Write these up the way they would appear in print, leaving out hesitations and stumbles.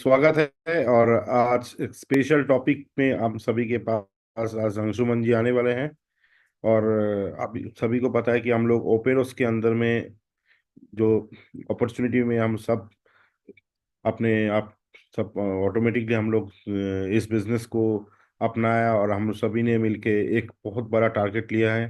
स्वागत है। और आज एक स्पेशल टॉपिक में हम सभी के पास आज अंशुमन जी आने वाले हैं। और आप सभी को पता है कि हम लोग ओपेरोस के अंदर में जो अपॉर्चुनिटी में हम सब अपने आप सब ऑटोमेटिकली हम लोग इस बिजनेस को अपनाया और हम सभी ने मिलके एक बहुत बड़ा टारगेट लिया है,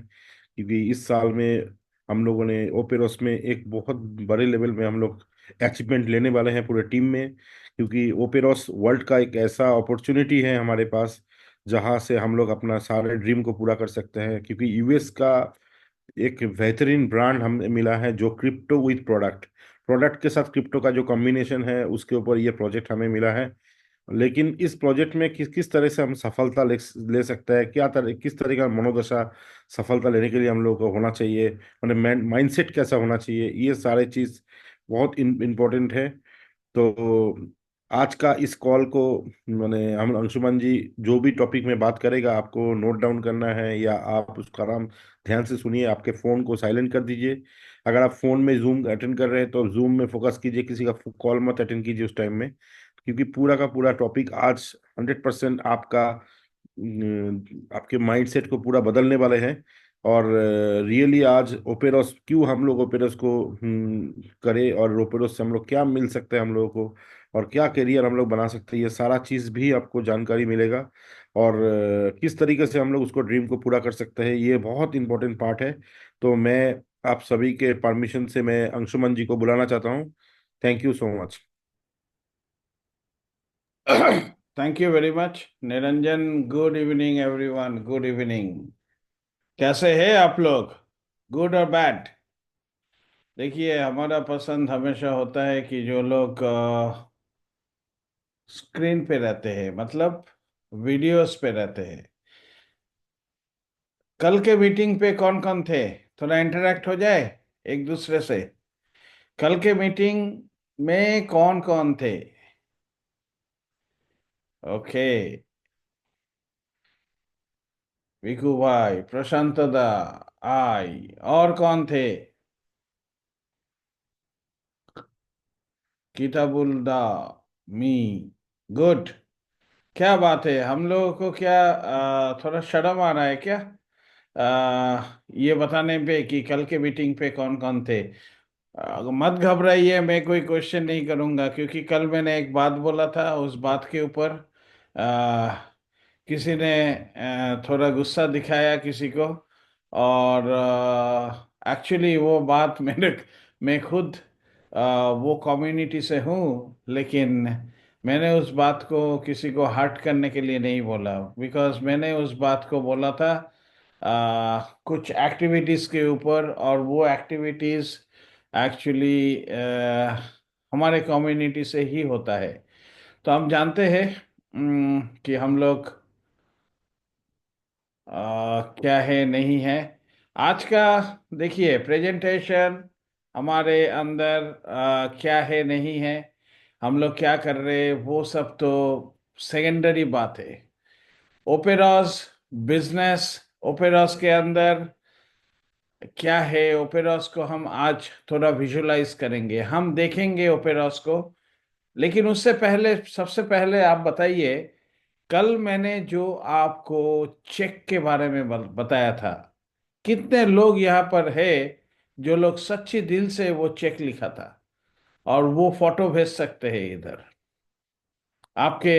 क्योंकि इस साल में हम लोगों ने ओपेरोस में एक बहुत बड़े लेवल में हम लोग अचीवमेंट लेने वाले हैं पूरे टीम में। क्योंकि ओपेरोस वर्ल्ड का एक ऐसा अपॉर्चुनिटी है हमारे पास जहां से हम लोग अपना सारे ड्रीम को पूरा कर सकते हैं, क्योंकि यूएस का एक बेहतरीन ब्रांड हमें मिला है जो क्रिप्टो विद प्रोडक्ट, प्रोडक्ट के साथ क्रिप्टो का जो कॉम्बिनेशन है उसके ऊपर ये प्रोजेक्ट हमें मिला है। लेकिन इस प्रोजेक्ट में किस किस तरह से हम सफलता ले सकते हैं, किस तरह का मनोदशा सफलता लेने के लिए हम लोग को होना चाहिए, मतलब माइंडसेट कैसा होना चाहिए, ये सारे चीज बहुत इम्पोर्टेंट है। तो आज का इस कॉल को मैंने हम अंशुमन जी जो भी टॉपिक में बात करेगा आपको नोट डाउन करना है या आप उसका आराम ध्यान से सुनिए, आपके फोन को साइलेंट कर दीजिए। अगर आप फोन में जूम अटेंड कर रहे हैं तो जूम में फोकस कीजिए, किसी का कॉल मत अटेंड कीजिए उस टाइम में, क्योंकि पूरा का पूरा टॉपिक आज 100% आपका आपके माइंडसेट को पूरा बदलने वाले हैं। और रियली आज ओपेरोस क्यों हम लोग ओपेरोस को करें और ओपेरोस से हम लोग क्या मिल सकते हैं हम लोगों को, और क्या करियर हम लोग बना सकते हैं, ये सारा चीज़ भी आपको जानकारी मिलेगा। और किस तरीके से हम लोग उसको ड्रीम को पूरा कर सकते हैं, ये बहुत इंपॉर्टेंट पार्ट है। तो मैं आप सभी के परमिशन से मैं अंशुमन जी को बुलाना चाहता हूँ। Thank you so much. Thank you very much Niranjan. Good evening everyone, good evening. कैसे हैं आप लोग? गुड और बैड? देखिए, हमारा पसंद हमेशा होता है कि जो लोग स्क्रीन पे रहते हैं, मतलब वीडियोस पे रहते हैं। कल के मीटिंग पे कौन कौन थे? थोड़ा इंटरेक्ट हो जाए एक दूसरे से। कल के मीटिंग में कौन कौन थे? ओके। विकू भाई, प्रशांत दा, आई, और कौन थे? किताबुल्दा, मी। गुड। क्या बात है, हम लोगों को क्या थोड़ा शर्म आ रहा है क्या ये बताने पे कि कल के मीटिंग पे कौन कौन थे? मत घबराइए, मैं कोई क्वेश्चन नहीं करूंगा, क्योंकि कल मैंने एक बात बोला था, उस बात के ऊपर किसी ने थोड़ा गुस्सा दिखाया किसी को। और एक्चुअली वो बात मैं खुद वो कम्युनिटी से हूँ, लेकिन मैंने उस बात को किसी को हर्ट करने के लिए नहीं बोला, बिकॉज मैंने उस बात को बोला था कुछ एक्टिविटीज़ के ऊपर, और वो एक्टिविटीज़ एक्चुअली हमारे कम्युनिटी से ही होता है। तो हम जानते हैं कि हम लोग क्या है नहीं है। आज का देखिए प्रेजेंटेशन, हमारे अंदर क्या है नहीं है, हम लोग क्या कर रहे हैं, वो सब तो सेकेंडरी बात है। ओपेरास बिजनेस, ओपेरास के अंदर क्या है, ओपेरास को हम आज थोड़ा विजुलाइज करेंगे, हम देखेंगे ओपेरास को। लेकिन उससे पहले, सबसे पहले आप बताइए, कल मैंने जो आपको चेक के बारे में बताया था, कितने लोग यहाँ पर है जो लोग सच्ची दिल से वो चेक लिखा था, और वो फोटो भेज सकते हैं इधर आपके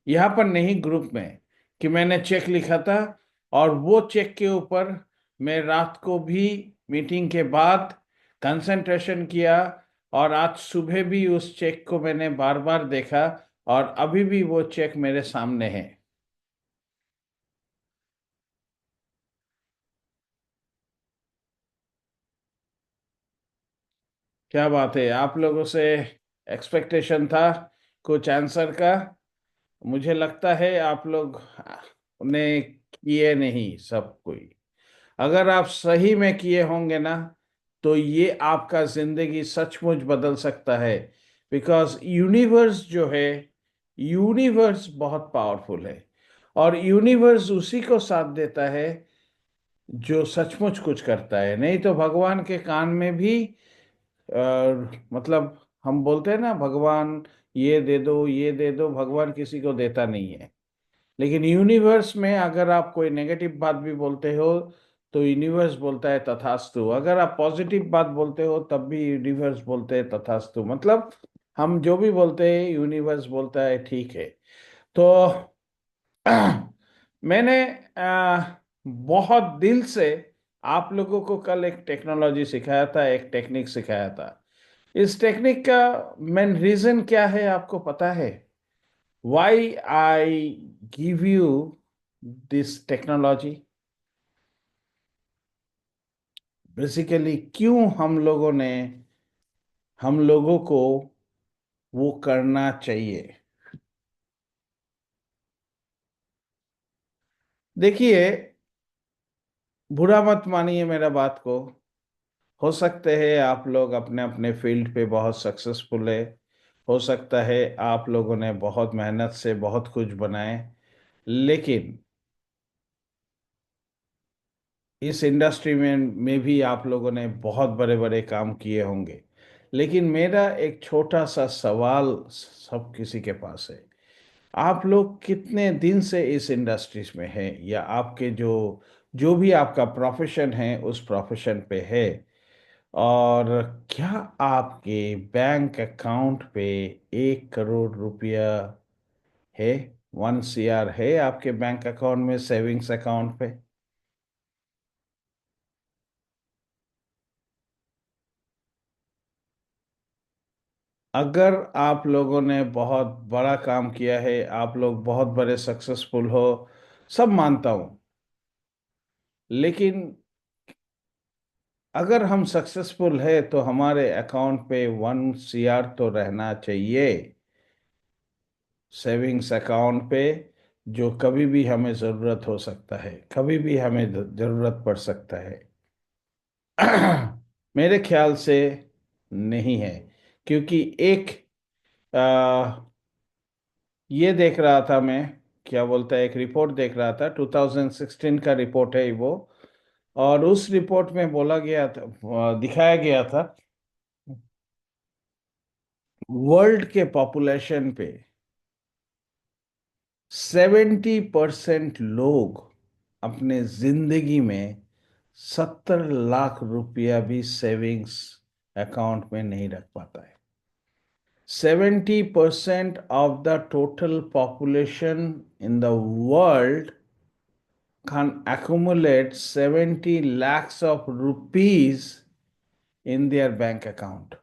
यहाँ पर, नहीं ग्रुप में, कि मैंने चेक लिखा था। और वो चेक के ऊपर मैं रात को भी मीटिंग के बाद कंसंट्रेशन किया, और आज सुबह भी उस चेक को मैंने बार बार देखा, और अभी भी वो चेक मेरे सामने है। क्या बात है, आप लोगों से एक्सपेक्टेशन था कुछ आंसर का। मुझे लगता है आप लोग ने किए नहीं सब कोई। अगर आप सही में किए होंगे ना, तो ये आपका जिंदगी सचमुच बदल सकता है। बिकॉज यूनिवर्स जो है, यूनिवर्स बहुत पावरफुल है, और यूनिवर्स उसी को साथ देता है जो सचमुच कुछ करता है। नहीं तो भगवान के कान में भी मतलब हम बोलते हैं ना, भगवान ये दे दो, भगवान किसी को देता नहीं है। लेकिन यूनिवर्स में अगर आप कोई नेगेटिव बात भी बोलते हो तो यूनिवर्स बोलता है तथास्तु, अगर आप पॉजिटिव बात बोलते हो तब भी यूनिवर्स बोलते हैं तथास्तु। मतलब हम जो भी बोलते हैं यूनिवर्स बोलता है ठीक है। तो मैंने बहुत दिल से आप लोगों को कल एक टेक्नोलॉजी सिखाया था, एक टेक्निक सिखाया था। इस टेक्निक का मेन रीजन क्या है आपको पता है? Why I give you this technology? Basically क्यों हम लोगों को वो करना चाहिए? देखिए, बुरा मत मानिए मेरा बात को। हो सकते हैं आप लोग अपने अपने फील्ड पे बहुत सक्सेसफुल है, हो सकता है आप लोगों ने बहुत मेहनत से बहुत कुछ बनाए, लेकिन इस इंडस्ट्री में भी आप लोगों ने बहुत बड़े बड़े काम किए होंगे। लेकिन मेरा एक छोटा सा सवाल सब किसी के पास है। आप लोग कितने दिन से इस इंडस्ट्रीज में हैं, या आपके जो जो भी आपका प्रोफेशन है उस प्रोफेशन पे है? और क्या आपके बैंक अकाउंट पे 1 करोड़ रुपया है? 1 CR है आपके बैंक अकाउंट में, सेविंग्स अकाउंट पे? अगर आप लोगों ने बहुत बड़ा काम किया है, आप लोग बहुत बड़े सक्सेसफुल हो, सब मानता हूं, लेकिन अगर हम सक्सेसफुल है तो हमारे अकाउंट पे 1 CR तो रहना चाहिए, सेविंग्स अकाउंट पे, जो कभी भी हमें ज़रूरत हो सकता है, कभी भी हमें ज़रूरत पड़ सकता है। मेरे ख्याल से नहीं है, क्योंकि एक आ, ये देख रहा था मैं, क्या बोलता है, एक रिपोर्ट देख रहा था, 2016 का रिपोर्ट है वो। और उस रिपोर्ट में बोला गया था, दिखाया गया था, वर्ल्ड के पॉपुलेशन पे 70% लोग अपने जिंदगी में 70 लाख रुपया भी सेविंग्स अकाउंट में नहीं रख पाता है। 70% of the total population in the world can accumulate 70 lakhs of rupees in their bank account.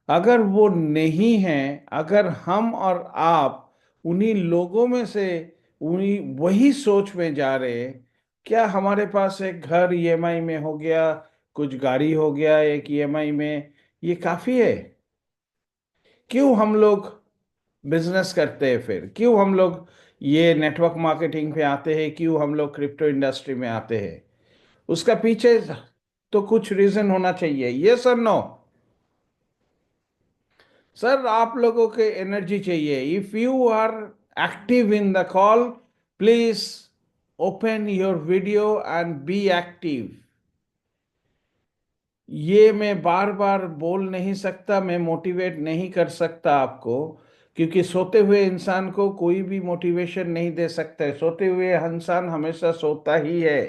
अगर वो नहीं है, अगर हम और आप उन्हीं लोगों में से, उन्हीं वही सोच में जा रहे हैं, क्या हमारे पास एक घर ईएमआई में हो गया, कुछ गाड़ी हो गया एक ईएमआई में, ये काफी है? क्यों हम लोग बिजनेस करते हैं? फिर क्यों हम लोग ये नेटवर्क मार्केटिंग पे आते हैं? क्यों हम लोग क्रिप्टो इंडस्ट्री में आते हैं? उसका पीछे तो कुछ रीजन होना चाहिए, ये सर। नो सर, आप लोगों के एनर्जी चाहिए। If you are active in the call, please open your video and be active. ये मैं बार बार बोल नहीं सकता, मैं मोटिवेट नहीं कर सकता आपको, क्योंकि सोते हुए इंसान को कोई भी मोटिवेशन नहीं दे सकता है। सोते हुए इंसान हमेशा सोता ही है।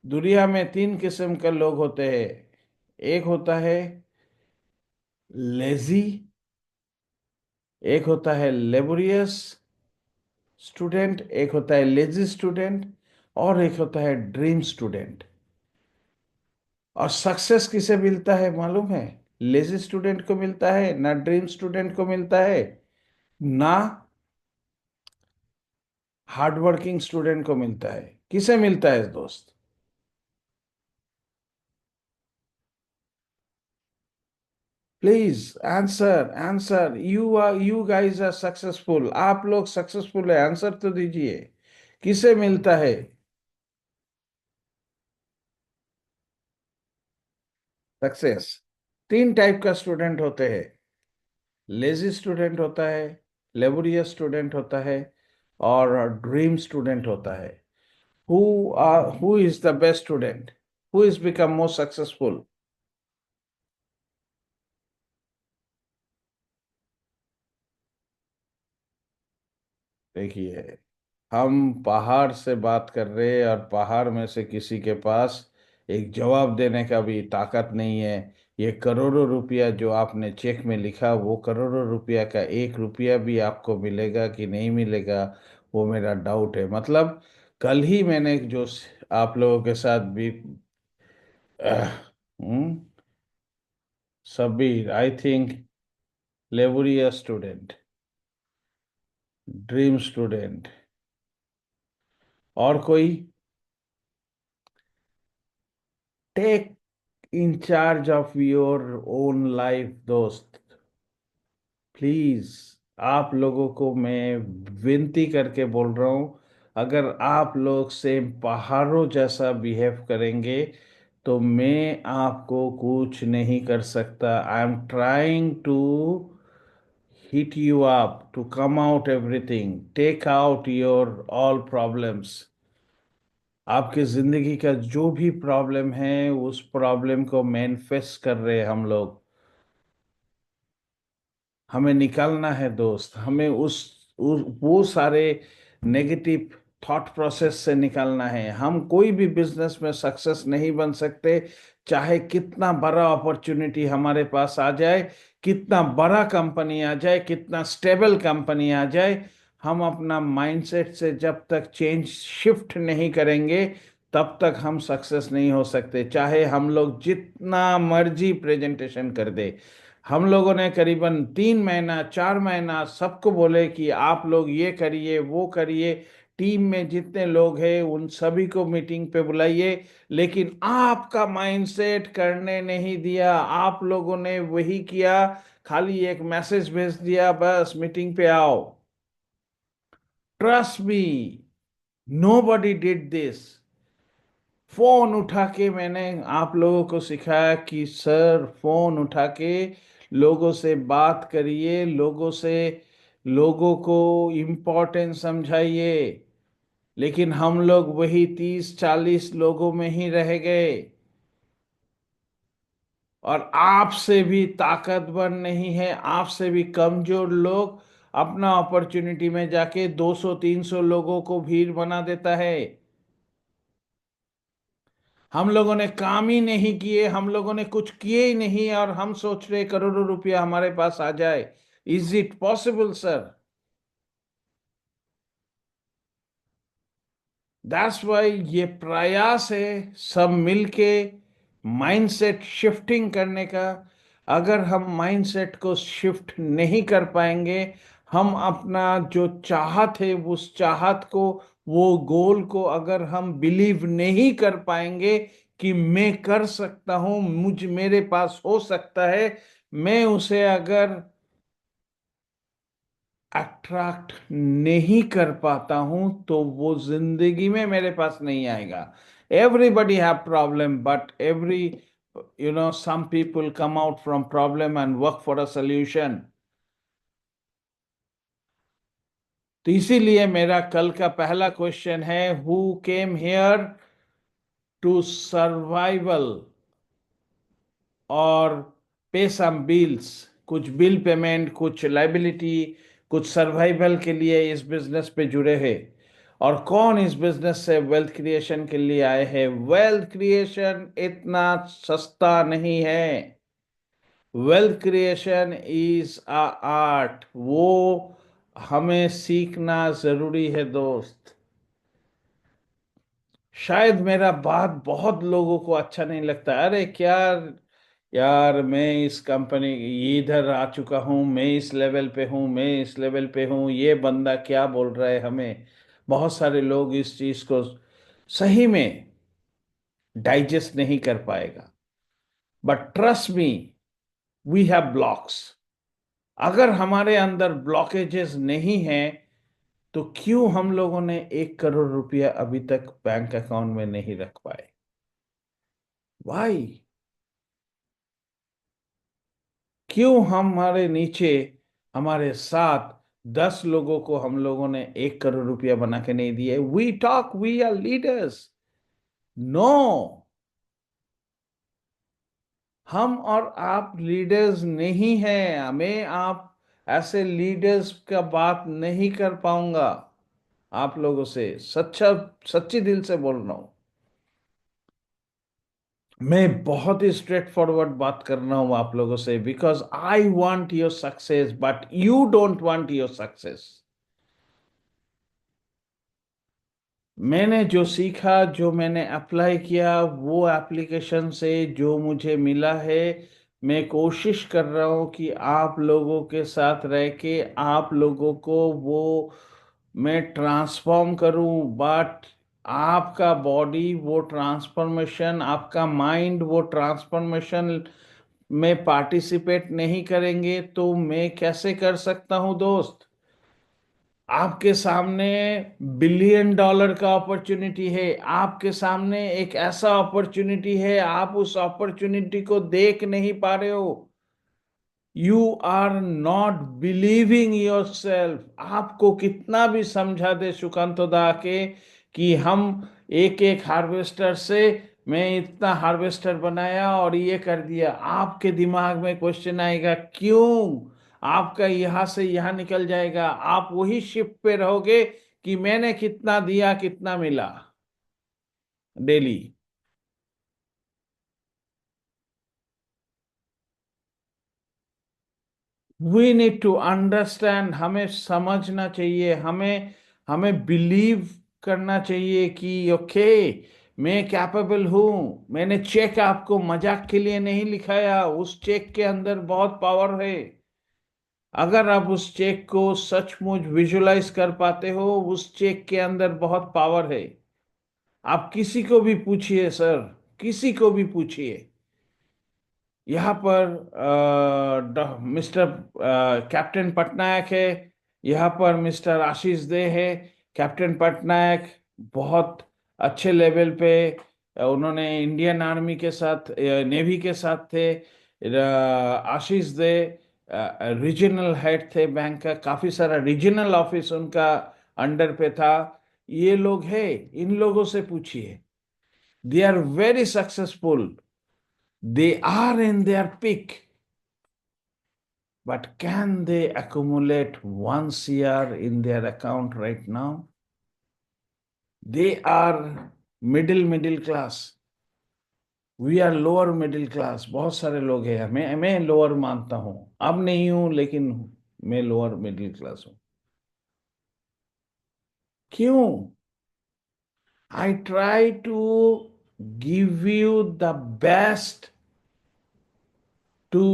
दुनिया में 3 किस्म के लोग होते हैं। एक होता है लेजी, एक होता है लेबोरियस स्टूडेंट, एक होता है लेजी स्टूडेंट, और एक होता है ड्रीम स्टूडेंट। और सक्सेस किसे मिलता है मालूम है? लेजी स्टूडेंट को मिलता है, ना ड्रीम स्टूडेंट को मिलता है, ना हार्ड वर्किंग स्टूडेंट को मिलता है। किसे मिलता है दोस्त? Please answer, answer. You guys are successful, आप लोग सक्सेसफुल है, आंसर तो दीजिए। किसे मिलता है सक्सेस? 3 टाइप का स्टूडेंट होते हैं। लेजी स्टूडेंट होता है, लेबोरियस स्टूडेंट होता है, और ड्रीम स्टूडेंट होता है। who is the best student, who is become more successful? देखिए, हम पहाड़ से बात कर रहे हैं और पहाड़ में से किसी के पास एक जवाब देने का भी ताकत नहीं है। ये करोड़ों रुपया जो आपने चेक में लिखा, वो करोड़ों रुपया का 1 रुपया भी आपको मिलेगा कि नहीं मिलेगा, वो मेरा डाउट है। मतलब कल ही मैंने जो आप लोगों के साथ भी Sabir, I think, laborious student, dream student, और कोई, take in charge of your own life दोस्त, प्लीज। आप लोगों को मैं विनती करके बोल रहा हूं, अगर आप लोग सेम पहाड़ों जैसा बिहेव करेंगे तो मैं आपको कुछ नहीं कर सकता। I am trying to hit you up to come out everything, take out your all problems. आपके जिंदगी का जो भी प्रॉब्लम है उस प्रॉब्लम को मैनिफेस्ट कर रहे हैं हम लोग। हमें निकालना है दोस्त, हमें वो सारे नेगेटिव थॉट प्रोसेस से निकालना है। हम कोई भी बिजनेस में सक्सेस नहीं बन सकते, चाहे कितना बड़ा अपॉर्चुनिटी हमारे पास आ जाए, कितना बड़ा कंपनी आ जाए, कितना स्टेबल कंपनी आ जाए। हम अपना माइंडसेट से जब तक चेंज शिफ्ट नहीं करेंगे तब तक हम सक्सेस नहीं हो सकते, चाहे हम लोग जितना मर्जी प्रेजेंटेशन कर दे। हम लोगों ने करीबन 3 महीना 4 महीना सबको बोले कि आप लोग ये करिए वो करिए, टीम में जितने लोग हैं उन सभी को मीटिंग पे बुलाइए, लेकिन आपका माइंडसेट करने नहीं दिया। आप लोगों ने वही किया, खाली एक मैसेज भेज दिया, बस मीटिंग पे आओ। Trust me, nobody did this. Phone उठा के मैंने आप लोगों को सिखाया कि सर, फोन उठा के लोगों से बात करिए, लोगों को इम्पोर्टेंस समझाइए। लेकिन हम लोग वही 30-40 लोगों में ही रह गए, और आपसे भी ताकतवर नहीं है, आपसे भी कमजोर लोग अपना अपॉर्चुनिटी में जाके 200-300 लोगों को भीड़ बना देता है। हम लोगों ने काम ही नहीं किए, हम लोगों ने कुछ किए ही नहीं, और हम सोच रहे करोड़ों रुपया हमारे पास आ जाए। Is it possible sir? That's why ये प्रयास है सब मिलके माइंडसेट शिफ्टिंग करने का। अगर हम माइंडसेट को शिफ्ट नहीं कर पाएंगे, हम अपना जो चाहत है उस चाहत को, वो गोल को अगर हम बिलीव नहीं कर पाएंगे कि मैं कर सकता हूं, मेरे पास हो सकता है, मैं उसे अगर अट्रैक्ट नहीं कर पाता हूं तो वो जिंदगी में मेरे पास नहीं आएगा। Everybody have problem, but some people come out from problem and work for a solution. तो इसीलिए मेरा कल का पहला क्वेश्चन है, who came here to survival और पे सम बिल्स, कुछ बिल पेमेंट, कुछ लाइबिलिटी, कुछ सर्वाइवल के लिए इस बिजनेस पे जुड़े हैं। और कौन इस बिजनेस से वेल्थ क्रिएशन के लिए आए हैं? वेल्थ क्रिएशन इतना सस्ता नहीं है। Wealth creation is a art, वो हमें सीखना जरूरी है दोस्त। शायद मेरा बात बहुत लोगों को अच्छा नहीं लगता, अरे क्या यार, मैं इस कंपनी इधर आ चुका हूँ, मैं इस लेवल पे हूँ, मैं इस लेवल पे हूँ, ये बंदा क्या बोल रहा है हमें। बहुत सारे लोग इस चीज को सही में डाइजेस्ट नहीं कर पाएगा। But trust me, we have blocks. अगर हमारे अंदर ब्लॉकेजेस नहीं हैं तो क्यों हम लोगों ने 1 करोड़ रुपया अभी तक बैंक अकाउंट में नहीं रख पाए? वाई? क्यों हमारे नीचे, हमारे साथ 10 लोगों को हम लोगों ने 1 करोड़ रुपया बना के नहीं दिए। We talk we are leaders. No, हम और आप लीडर्स नहीं हैं। मैं आप ऐसे लीडर्स का बात नहीं कर पाऊंगा आप लोगों से। सच्चा, सच्ची दिल से बोल रहा हूं। मैं बहुत ही स्ट्रेट फॉरवर्ड बात कर रहा हूं आप लोगों से, because I want your success but you don't want your success. मैंने जो सीखा, जो मैंने अप्लाई किया, वो एप्लीकेशन से जो मुझे मिला है, मैं कोशिश कर रहा हूँ कि आप लोगों के साथ रह के आप लोगों को वो मैं ट्रांसफॉर्म करूँ। बट आपका बॉडी वो ट्रांसफॉर्मेशन, आपका माइंड वो ट्रांसफॉर्मेशन में पार्टिसिपेट नहीं करेंगे तो मैं कैसे कर सकता हूँ दोस्त। आपके सामने $1 बिलियन का अपॉर्चुनिटी है। आपके सामने एक ऐसा अपॉर्चुनिटी है, आप उस अपॉर्चुनिटी को देख नहीं पा रहे हो। You are not believing yourself. आपको कितना भी समझा दे सुकांत दा के कि हम एक एक हार्वेस्टर से मैं इतना हार्वेस्टर बनाया और ये कर दिया, आपके दिमाग में क्वेश्चन आएगा क्यों। आपका यहां से यहां निकल जाएगा। आप वही शिफ्ट पे रहोगे कि मैंने कितना दिया, कितना मिला daily. We need to understand. हमें समझना चाहिए, हमें हमें बिलीव करना चाहिए कि ओके, मैं कैपेबल हूं। मैंने चेक आपको मजाक के लिए नहीं लिखाया, उस चेक के अंदर बहुत पावर है। अगर आप उस चेक को सचमुच विजुलाइज कर पाते हो, उस चेक के अंदर बहुत पावर है। आप किसी को भी पूछिए सर, किसी को भी पूछिए। यहाँ पर मिस्टर कैप्टन पटनायक है, यहाँ पर मिस्टर आशीष दे है। कैप्टन पटनायक बहुत अच्छे लेवल पे उन्होंने इंडियन आर्मी के साथ, नेवी के साथ थे। आशीष दे रीजनल हेड थे बैंक का, काफी सारा रीजनल ऑफिस उनका अंडर पे था। ये लोग हैं, इन लोगों से पूछिए। They are very successful, they are in their peak, but can they accumulate 1 CR in their account right now? They are middle class. We are lower middle class. बहुत सारे लोग हैं, मैं लोअर मानता हूं। अब नहीं हूं, लेकिन मैं लोअर मिडिल क्लास हूं। क्यों? I try to give you the best to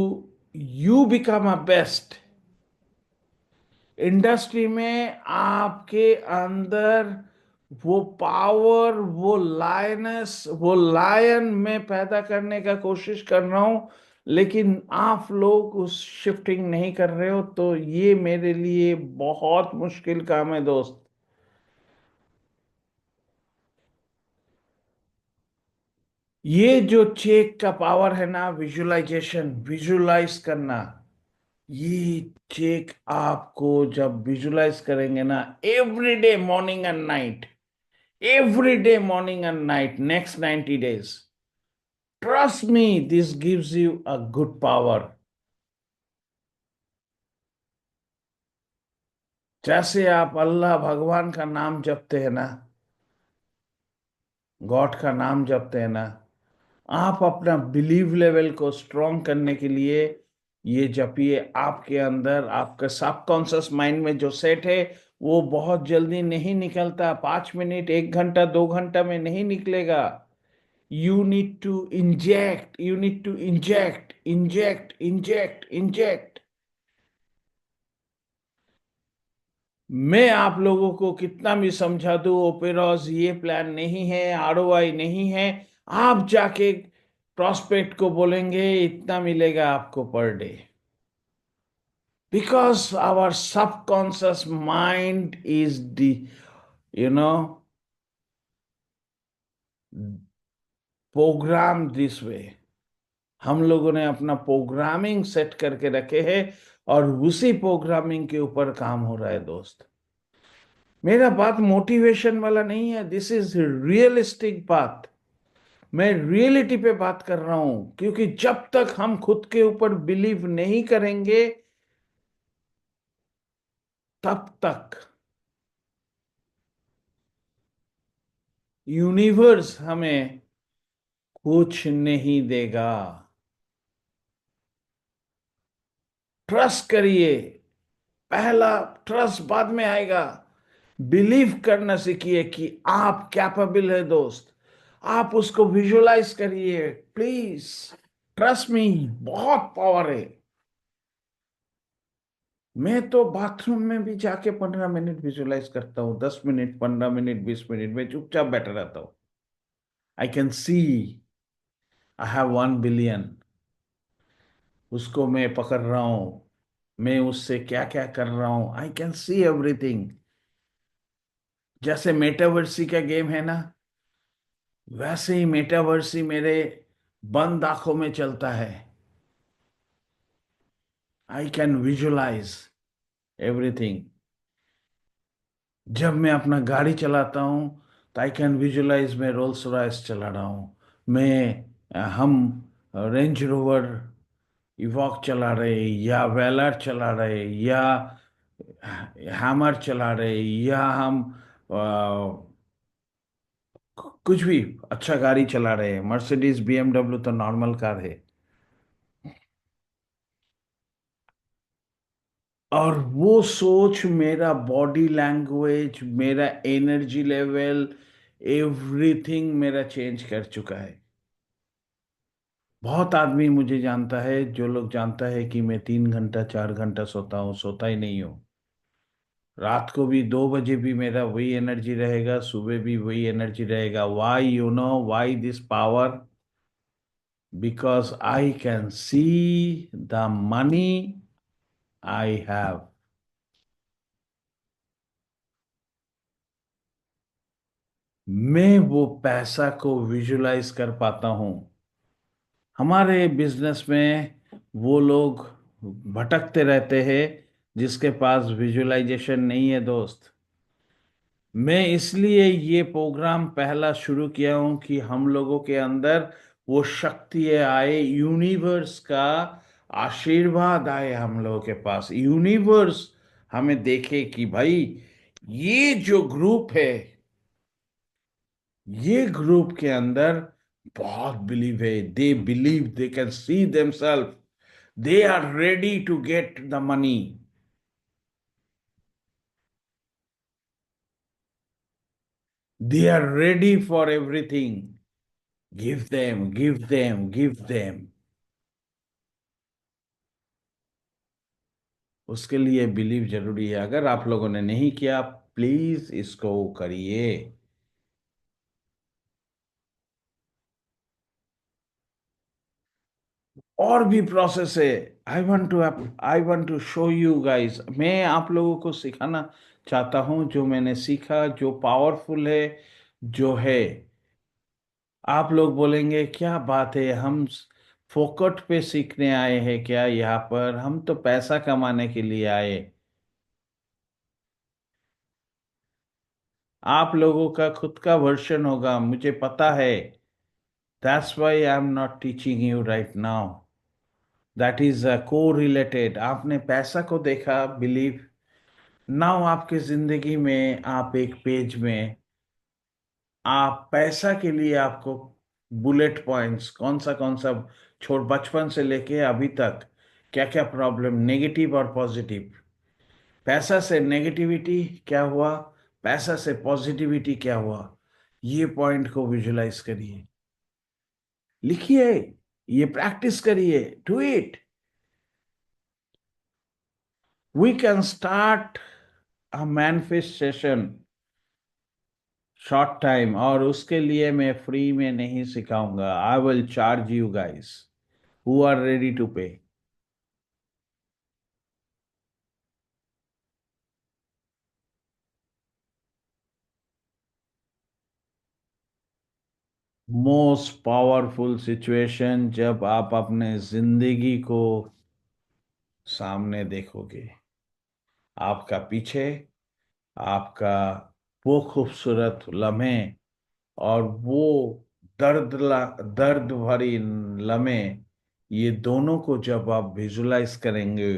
you become a best। Industry में आपके अंदर वो पावर, वो लायनेस, वो लायन में पैदा करने का कोशिश कर रहा हूं, लेकिन आप लोग उस शिफ्टिंग नहीं कर रहे हो, तो ये मेरे लिए बहुत मुश्किल काम है दोस्त। ये जो चेक का पावर है ना, विजुअलाइजेशन, विजुअलाइज करना, ये चेक आपको जब विजुअलाइज करेंगे ना, every day morning and night, every day morning and night next 90 days, trust me, this gives you a good power। जैसे आप अल्लाह भगवान का नाम जपते हैं ना, गॉड का नाम जपते हैं ना, आप अपना बिलीव लेवल को स्ट्रॉन्ग करने के लिए ये जपिए। आपके अंदर आपका सबकॉन्शियस माइंड में जो सेट है, वो बहुत जल्दी नहीं निकलता। 5 मिनट, 1 घंटा, 2 घंटा में नहीं निकलेगा। You need to inject, you need to inject, inject, inject, inject। मैं आप लोगों को कितना भी समझा दूं, ओपेरॉज ये प्लान नहीं है, आरओआई नहीं है, आप जाके प्रॉस्पेक्ट को बोलेंगे इतना मिलेगा आपको per day. Because our subconscious mind is the you know program this way. हम लोगों ने अपना प्रोग्रामिंग सेट करके रखे हैं और उसी प्रोग्रामिंग के ऊपर काम हो रहा है दोस्त। मेरा बात मोटिवेशन वाला नहीं है, दिस इज रियलिस्टिक बात। मैं रियलिटी पे बात कर रहा हूं, क्योंकि जब तक हम खुद के ऊपर बिलीव नहीं करेंगे तब तक यूनिवर्स हमें कुछ नहीं देगा। ट्रस्ट करिए, पहला ट्रस्ट बाद में आएगा। बिलीव करना सीखिए कि आप कैपेबल है दोस्त। आप उसको विजुलाइज करिए प्लीज। ट्रस्ट मी, बहुत पावर है। मैं तो बाथरूम में भी जाके 15 मिनट विजुलाइज करता हूँ, 10 मिनट, 15 मिनट, 20 मिनट में चुपचाप बैठा रहता हूँ। आई can C I have 1 billion, उसको मैं पकड़ रहा हूँ, मैं उससे क्या क्या कर रहा हूँ, आई कैन सी एवरीथिंग। जैसे मेटावर्सी का गेम है ना, वैसे ही मेटावर्सी मेरे बंद आंखों में चलता है। I can visualize everything. जब मैं अपना गाड़ी चलाता हूँ तो आई कैन विजुलाइज मैं रोल्स रॉयस चला रहा हूँ, हम रेंज रोवर इवॉक चला रहे, या वेलर चला रहे, या हैमर चला रहे, या हम कुछ भी अच्छा गाड़ी चला रहे हैं। मर्सिडीज बीएमडब्ल्यू तो नॉर्मल कार है। और वो सोच, मेरा बॉडी लैंग्वेज, मेरा एनर्जी लेवल, एवरीथिंग मेरा चेंज कर चुका है। बहुत आदमी मुझे जानता है, जो लोग जानता है कि मैं 3 घंटा 4 घंटा सोता हूँ, सोता ही नहीं हूँ। रात को भी 2 बजे भी मेरा वही एनर्जी रहेगा, सुबह भी वही एनर्जी रहेगा। Why, you know why this power? Because I can see the money I have. मैं वो पैसा को विजुलाइज कर पाता हूं। हमारे बिजनेस में वो लोग भटकते रहते हैं जिसके पास विजुलाइजेशन नहीं है दोस्त। मैं इसलिए ये प्रोग्राम पहला शुरू किया हूं कि हम लोगों के अंदर वो शक्ति आए, यूनिवर्स का आशीर्वाद आए हम लोगों के पास। यूनिवर्स हमें देखे कि भाई, ये जो ग्रुप है, ये ग्रुप के अंदर बहुत बिलीव है। They believe, they can see themselves, they are ready to get the money, they are ready for everything. Give them, give them, give them. उसके लिए बिलीव जरूरी है। अगर आप लोगों ने नहीं किया, प्लीज इसको करिए। और भी प्रोसेस है। I want to show you guys. मैं आप लोगों को सिखाना चाहता हूं जो मैंने सीखा, जो पावरफुल है, जो है। आप लोग बोलेंगे क्या बात है, हम फोकट पे सीखने आए हैं क्या? यहाँ पर हम तो पैसा कमाने के लिए आए। आप लोगों का खुद का वर्जन होगा, मुझे पता है। That's why I am not teaching you right now. That is को रिलेटेड। आपने पैसा को देखा, बिलीव। नाउ आपके जिंदगी में आप एक पेज में, आप पैसा के लिए आपको बुलेट पॉइंट्स कौन सा छोड़, बचपन से लेके अभी तक क्या क्या प्रॉब्लम, नेगेटिव और पॉजिटिव, पैसा से नेगेटिविटी क्या हुआ, पैसा से पॉजिटिविटी क्या हुआ, ये पॉइंट को विजुलाइज करिए, लिखिए, ये प्रैक्टिस करिए, do it. We can start a manifest session short time, और उसके लिए मैं फ्री में नहीं सिखाऊंगा। I will charge you guys who are ready to pay. Most powerful situation जब आप अपने जिंदगी को सामने देखोगे, आपका पीछे, आपका वो खूबसूरत लम्हे और वो दर्द भरी लम्हे, ये दोनों को जब आप विजुलाइज करेंगे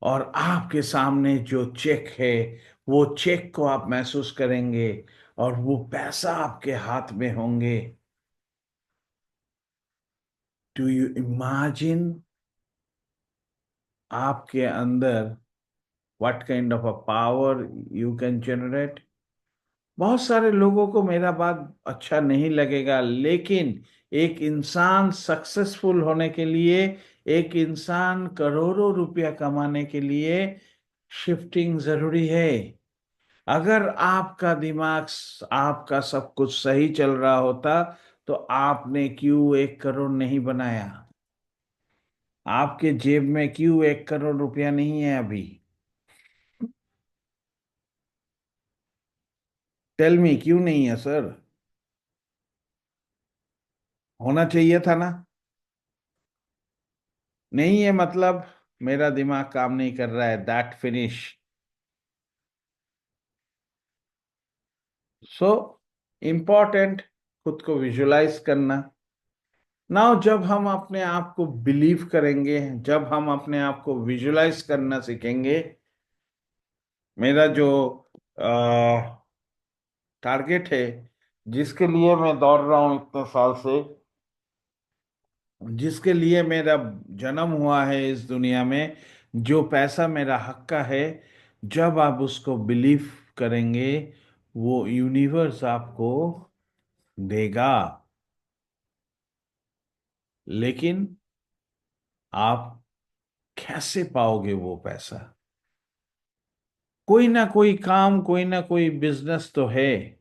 और आपके सामने जो चेक है, वो चेक को आप महसूस करेंगे और वो पैसा आपके हाथ में होंगे। डू यू इमेजिन आपके अंदर what kind of a power you can generate? बहुत सारे लोगों को मेरा बात अच्छा नहीं लगेगा, लेकिन एक इंसान सक्सेसफुल होने के लिए, एक इंसान करोड़ों रुपया कमाने के लिए शिफ्टिंग जरूरी है। अगर आपका दिमाग, आपका सब कुछ सही चल रहा होता तो आपने क्यों 1 करोड़ नहीं बनाया? आपके जेब में क्यों 1 करोड़ रुपया नहीं है अभी? टेल मी, क्यों नहीं है सर? होना चाहिए था ना? नहीं है मतलब मेरा दिमाग काम नहीं कर रहा है, दैट फिनिश। सो इम्पोर्टेंट, खुद को विजुलाइज करना। नाउ जब हम अपने आप को बिलीव करेंगे, जब हम अपने आप को विजुलाइज करना सीखेंगे, मेरा जो टारगेट है, जिसके लिए मैं दौड़ रहा हूं इतने साल से, जिसके लिए मेरा जन्म हुआ है इस दुनिया में, जो पैसा मेरा हक का है, जब आप उसको बिलीव करेंगे, वो यूनिवर्स आपको देगा। लेकिन आप कैसे पाओगे वो पैसा? कोई ना कोई काम, कोई ना कोई बिजनेस तो है।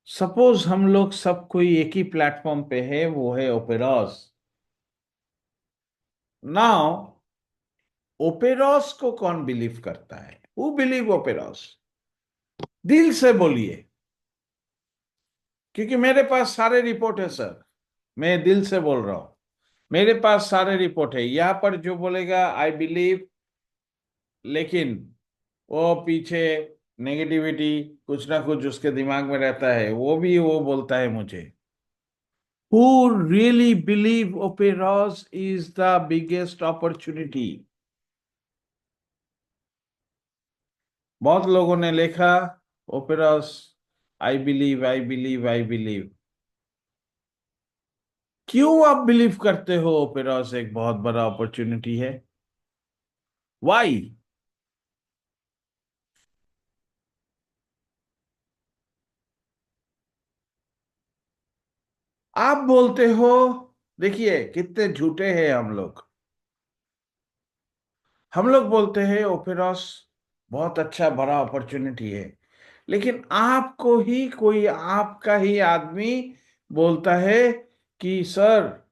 सपोज हम लोग सब कोई एक ही प्लेटफॉर्म पे है, वो है ओपेरॉस। नाउ ओपेरॉस को कौन बिलीव करता है? हु बिलीव ओपेरॉस? दिल से बोलिए, क्योंकि मेरे पास सारे रिपोर्ट है सर। मैं दिल से बोल रहा हूं, मेरे पास सारे रिपोर्ट है। यहां पर जो बोलेगा आई बिलीव, लेकिन वो पीछे नेगेटिविटी, कुछ ना कुछ उसके दिमाग में रहता है, वो भी वो बोलता है मुझे। Who really believe Operos is the biggest opportunity? बहुत लोगों ने लिखा ओपेरॉस, I believe, I believe, I believe. क्यों आप बिलीव करते हो ओपेरॉस एक बहुत बड़ा अपॉर्चुनिटी है? वाई? आप बोलते हो, देखिए कितने झूठे हैं हम लोग। हम लोग बोलते हैं ओपेरॉस बहुत अच्छा बड़ा अपॉर्चुनिटी है, लेकिन आपको ही कोई, आपका ही आदमी बोलता है कि सर,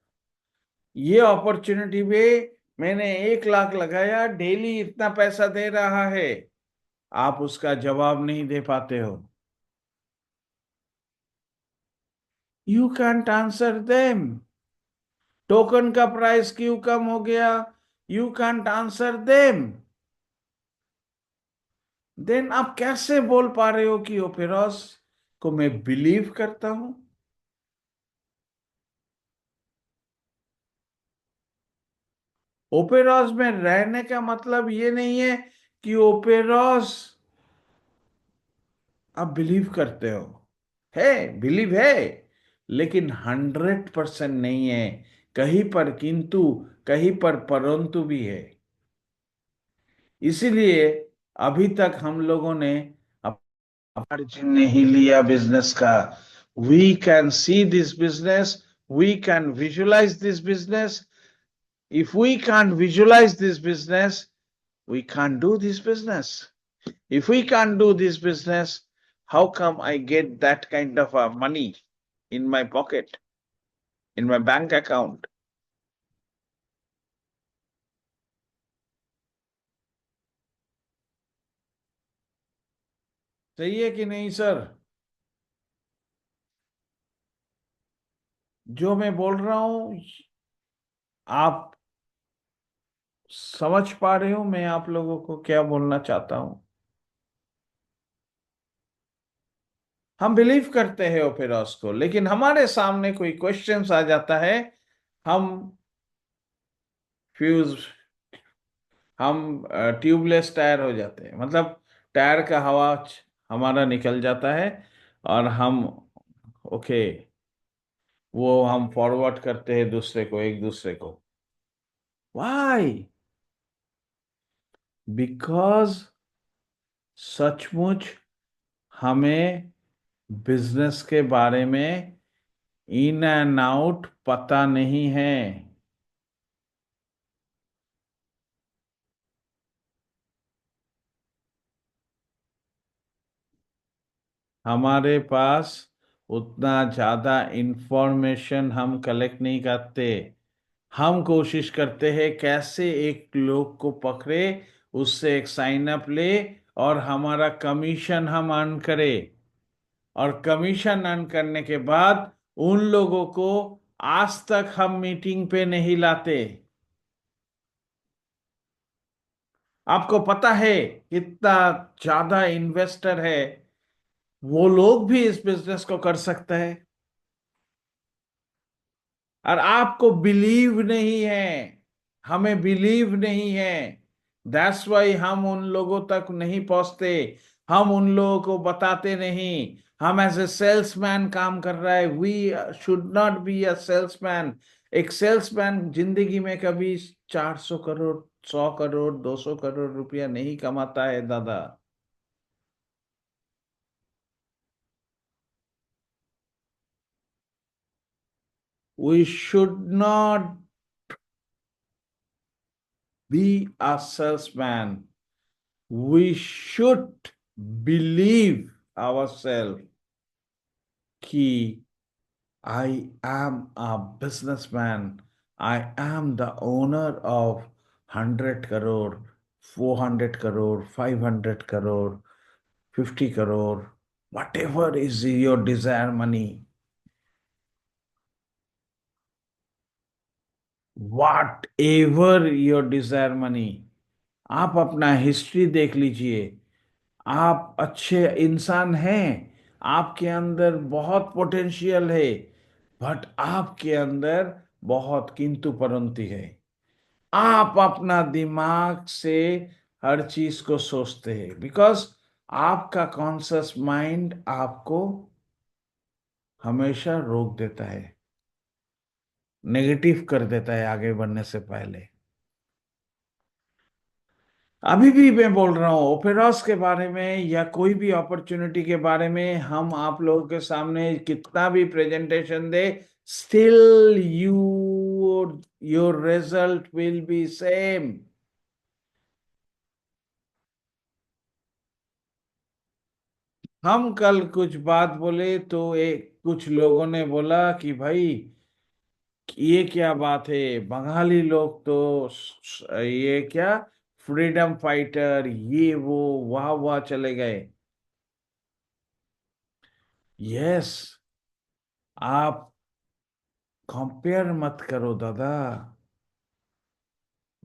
ये अपॉर्चुनिटी पे मैंने 1 लाख लगाया, डेली इतना पैसा दे रहा है। आप उसका जवाब नहीं दे पाते हो। You can't answer them. Token का प्राइस क्यों कम हो गया? You can't answer them. Then आप कैसे बोल पा रहे हो कि ओपेरॉस को मैं बिलीव करता हूं? ओपेरॉस में रहने का मतलब ये नहीं है कि ओपेरॉस आप बिलीव करते हो। है, बिलीव है, लेकिन 100% नहीं है। कहीं पर किंतु, कहीं पर परंतु भी है। इसीलिए अभी तक हम लोगों ने मार्जिन नहीं लिया बिजनेस का। We can see this business, we can visualize this business. If we can visualize this business, we can't do this business. If we can't do this business, how come I get that kind of money in my pocket, in my bank account? सही है कि नहीं sir? जो मैं बोल रहा हूं, आप समझ पा रहे हो मैं आप लोगों को क्या बोलना चाहता हूं? हम बिलीव करते हैं ओपेरॉस को, लेकिन हमारे सामने कोई क्वेश्चंस आ जाता है, हम फ्यूज हम ट्यूबलेस टायर हो जाते हैं, मतलब टायर का हवा हमारा निकल जाता है, और हम ओके, वो हम फॉरवर्ड करते हैं दूसरे को, एक दूसरे को। व्हाई? बिकॉज सचमुच हमें बिजनेस के बारे में इन एंड आउट पता नहीं है। हमारे पास उतना ज्यादा इंफॉर्मेशन हम कलेक्ट नहीं करते। हम कोशिश करते हैं कैसे एक लोग को पकड़े, उससे एक साइन अप ले, और हमारा कमीशन हम अर्न करें, और कमीशन अर्न करने के बाद उन लोगों को आज तक हम मीटिंग पे नहीं लाते। आपको पता है कितना ज्यादा इन्वेस्टर है, वो लोग भी इस बिजनेस को कर सकते हैं, और आपको बिलीव नहीं है, हमें बिलीव नहीं है। दैट्स वाई हम उन लोगों तक नहीं पहुंचते, हम उन लोगों को बताते नहीं। हम एज ए सेल्समैन काम कर रहा है, we should not be a salesman. एक सेल्समैन जिंदगी में कभी 400 करोड़, 100 करोड़, 200 करोड़ रुपया नहीं कमाता है दादा। We should not be a salesman, we should believe ourselves कि I am a businessman. I am the owner of 100 crore, 400 crore, 500 crore, 50 crore, whatever is your desire money, whatever your desire money। आप अपना history देख लीजिए, आप अच्छे इंसान हैं, आपके अंदर बहुत पोटेंशियल है, बट आपके अंदर बहुत किंतु परंतु है। आप अपना दिमाग से हर चीज को सोचते हैं, बिकॉज आपका कॉन्शियस माइंड आपको हमेशा रोक देता है, नेगेटिव कर देता है आगे बढ़ने से पहले। अभी भी मैं बोल रहा हूँ ओपेरास के बारे में या कोई भी अपॉर्चुनिटी के बारे में, हम आप लोगों के सामने कितना भी presentation they, still your result will be same. हम कल कुछ बात बोले तो एक कुछ लोगों ने बोला कि भाई ये क्या बात है, बंगाली लोग तो ये क्या फ्रीडम फाइटर, ये वो, वाह वाह चले गए। यस, आप कंपेयर मत करो दादा।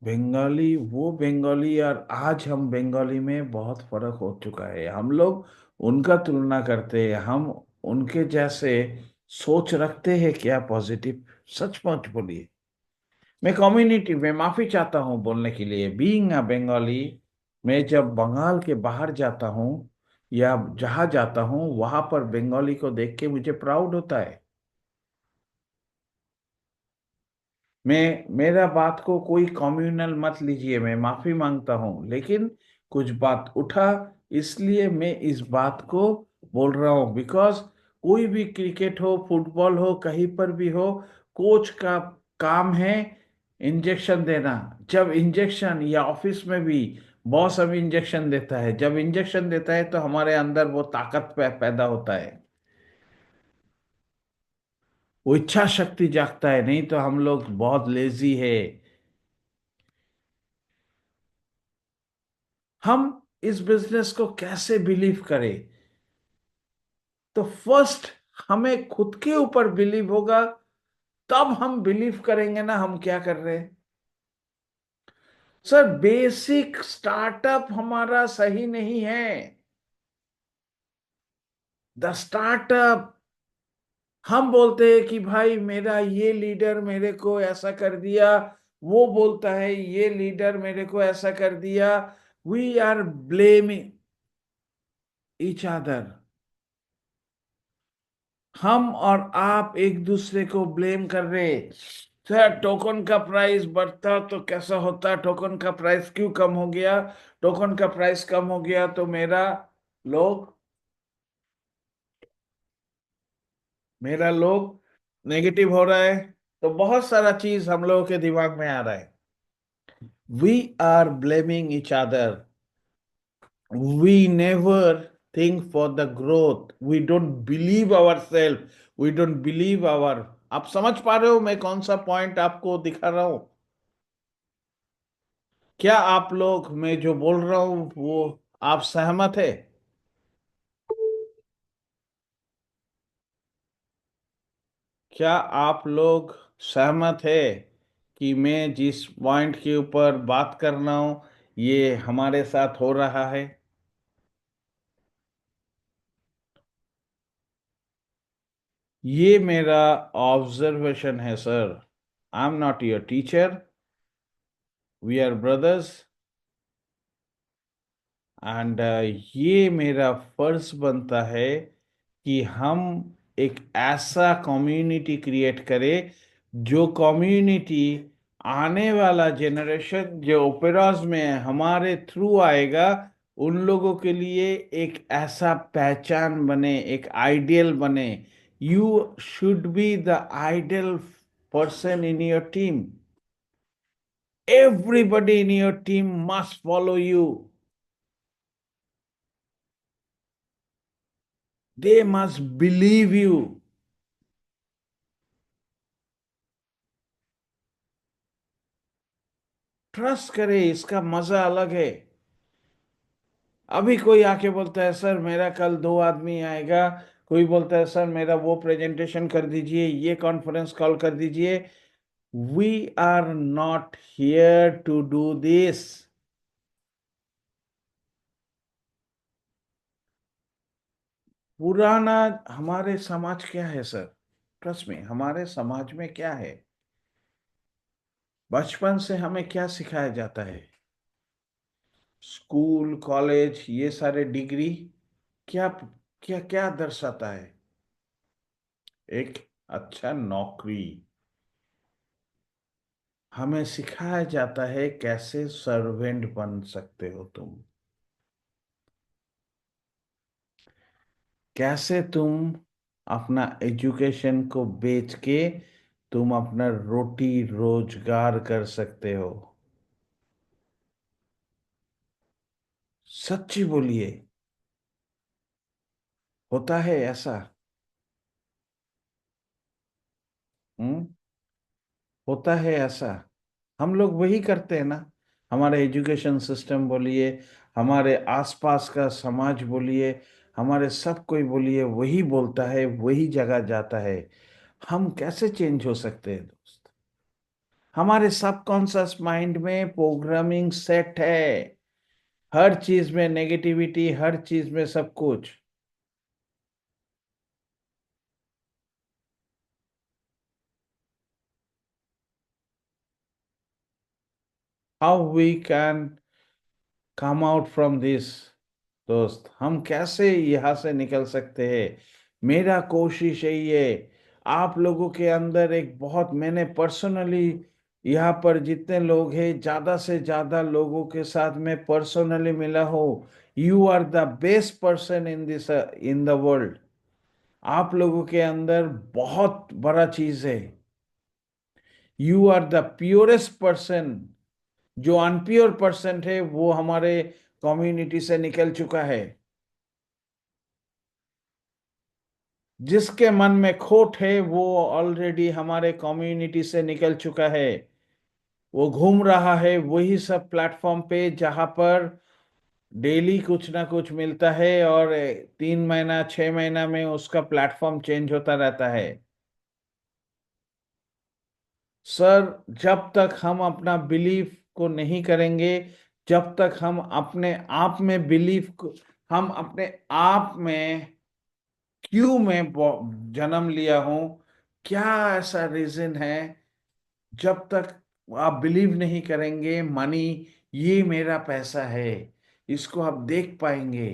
बंगाली वो बंगाली, और आज हम बंगाली में बहुत फर्क हो चुका है। हम लोग उनका तुलना करते हैं, हम उनके जैसे सोच रखते हैं क्या पॉजिटिव? सच मच बोलिए। मैं कम्युनिटी में माफी चाहता हूँ बोलने के लिए, बीइंग अ बंगाली। मैं जब बंगाल के बाहर जाता हूँ या जहाँ जाता हूँ, वहां पर बंगाली को देख के मुझे प्राउड होता है। मैं मेरा बात को कोई कम्युनल मत लीजिए, मैं माफी मांगता हूं, लेकिन कुछ बात उठा, इसलिए मैं इस बात को बोल रहा हूं। बिकॉज कोई भी क्रिकेट हो, फुटबॉल हो, कहीं पर भी हो, कोच का काम है इंजेक्शन देना। जब इंजेक्शन, या ऑफिस में भी बॉस हमें इंजेक्शन देता है, जब इंजेक्शन देता है तो हमारे अंदर वो ताकत पैदा होता है, वो इच्छा शक्ति जागता है। नहीं तो हम लोग बहुत लेजी है। हम इस बिजनेस को कैसे बिलीव करें? तो फर्स्ट हमें खुद के ऊपर बिलीव होगा, तब हम बिलीव करेंगे ना हम क्या कर रहे हैं। सर बेसिक स्टार्टअप हमारा सही नहीं है। द स्टार्टअप, हम बोलते हैं कि भाई मेरा ये लीडर मेरे को ऐसा कर दिया, वो बोलता है ये लीडर मेरे को ऐसा कर दिया। We are blaming each other. हम और आप एक दूसरे को ब्लेम कर रहे। सर टोकन का प्राइस बढ़ता तो कैसा होता, टोकन का प्राइस क्यों कम हो गया, टोकन का प्राइस कम हो गया तो लोग मेरा लोग नेगेटिव हो रहा है। तो बहुत सारा चीज हम लोगों के दिमाग में आ रहा है। We are blaming each other. We never think for the growth. We don't believe ourselves. We don't believe our. आप समझ पा रहे हो मैं कौन सा पॉइंट आपको दिखा रहा हूं? क्या आप लोग मैं जो बोल रहा हूं वो आप सहमत है? क्या आप लोग सहमत है कि मैं जिस पॉइंट के ऊपर बात कर रहा हूं ये हमारे साथ हो रहा है? ये मेरा ऑब्जर्वेशन है sir. I am not your teacher, we are brothers. And ये मेरा फर्ज बनता है कि हम एक ऐसा कम्युनिटी क्रिएट करें जो कम्युनिटी आने वाला जनरेशन जो ओपेराज में हमारे थ्रू आएगा उन लोगों के लिए एक ऐसा पहचान बने, एक आइडियल बने। You should be the ideal person in your team. Everybody in your team must follow you. They must believe you. Trust करे, इसका मजा अलग है। अभी कोई आके बोलता है सर मेरा कल 2 आदमी आएगा, कोई बोलता है सर मेरा वो प्रेजेंटेशन कर दीजिए, ये कॉन्फ्रेंस कॉल कर दीजिए। We are not here to do this. पुराना हमारे समाज क्या है सर? ट्रस्ट में हमारे समाज में क्या है? बचपन से हमें क्या सिखाया जाता है? स्कूल कॉलेज ये सारे डिग्री क्या क्या क्या दर्शाता है? एक अच्छा नौकरी। हमें सिखाया जाता है कैसे सर्वेंट बन सकते हो तुम, कैसे तुम अपना एजुकेशन को बेच के तुम अपना रोटी रोजगार कर सकते हो। सच्ची बोलिए, होता है ऐसा? हम्म, होता है ऐसा? हम लोग वही करते हैं ना। हमारे एजुकेशन सिस्टम बोलिए, हमारे आसपास का समाज बोलिए, हमारे सब कोई बोलिए वही बोलता है, वही जगह जाता है। हम कैसे चेंज हो सकते हैं दोस्त? हमारे सबकॉन्शियस माइंड में प्रोग्रामिंग सेट है, हर चीज में नेगेटिविटी, हर चीज में सब कुछ। How we can come out from this? दोस्त हम कैसे यहाँ से निकल सकते हैं? मेरा कोशिश यही है। आप लोगों के अंदर एक बहुत, मैंने पर्सनली यहाँ पर जितने लोग हैं ज्यादा से ज्यादा लोगों के साथ मैं पर्सनली मिला हूँ। You are the best person in this in the world. आप लोगों के अंदर बहुत बड़ा चीज है। You are the purest person. जो अनप्योर पर्सन है वो हमारे कम्युनिटी से निकल चुका है। जिसके मन में खोट है वो ऑलरेडी हमारे कम्युनिटी से निकल चुका है। वो घूम रहा है वही सब प्लेटफॉर्म पे जहां पर डेली कुछ ना कुछ मिलता है और 3 महीना 6 महीना में उसका प्लेटफॉर्म चेंज होता रहता है। सर, जब तक हम अपना बिलीफ को नहीं करेंगे, जब तक हम अपने आप में बिलीफ को, हम अपने आप में क्यों मैं जन्म लिया हूं, क्या ऐसा रीजन है, जब तक आप बिलीव नहीं करेंगे मनी, ये मेरा पैसा है, इसको आप देख पाएंगे,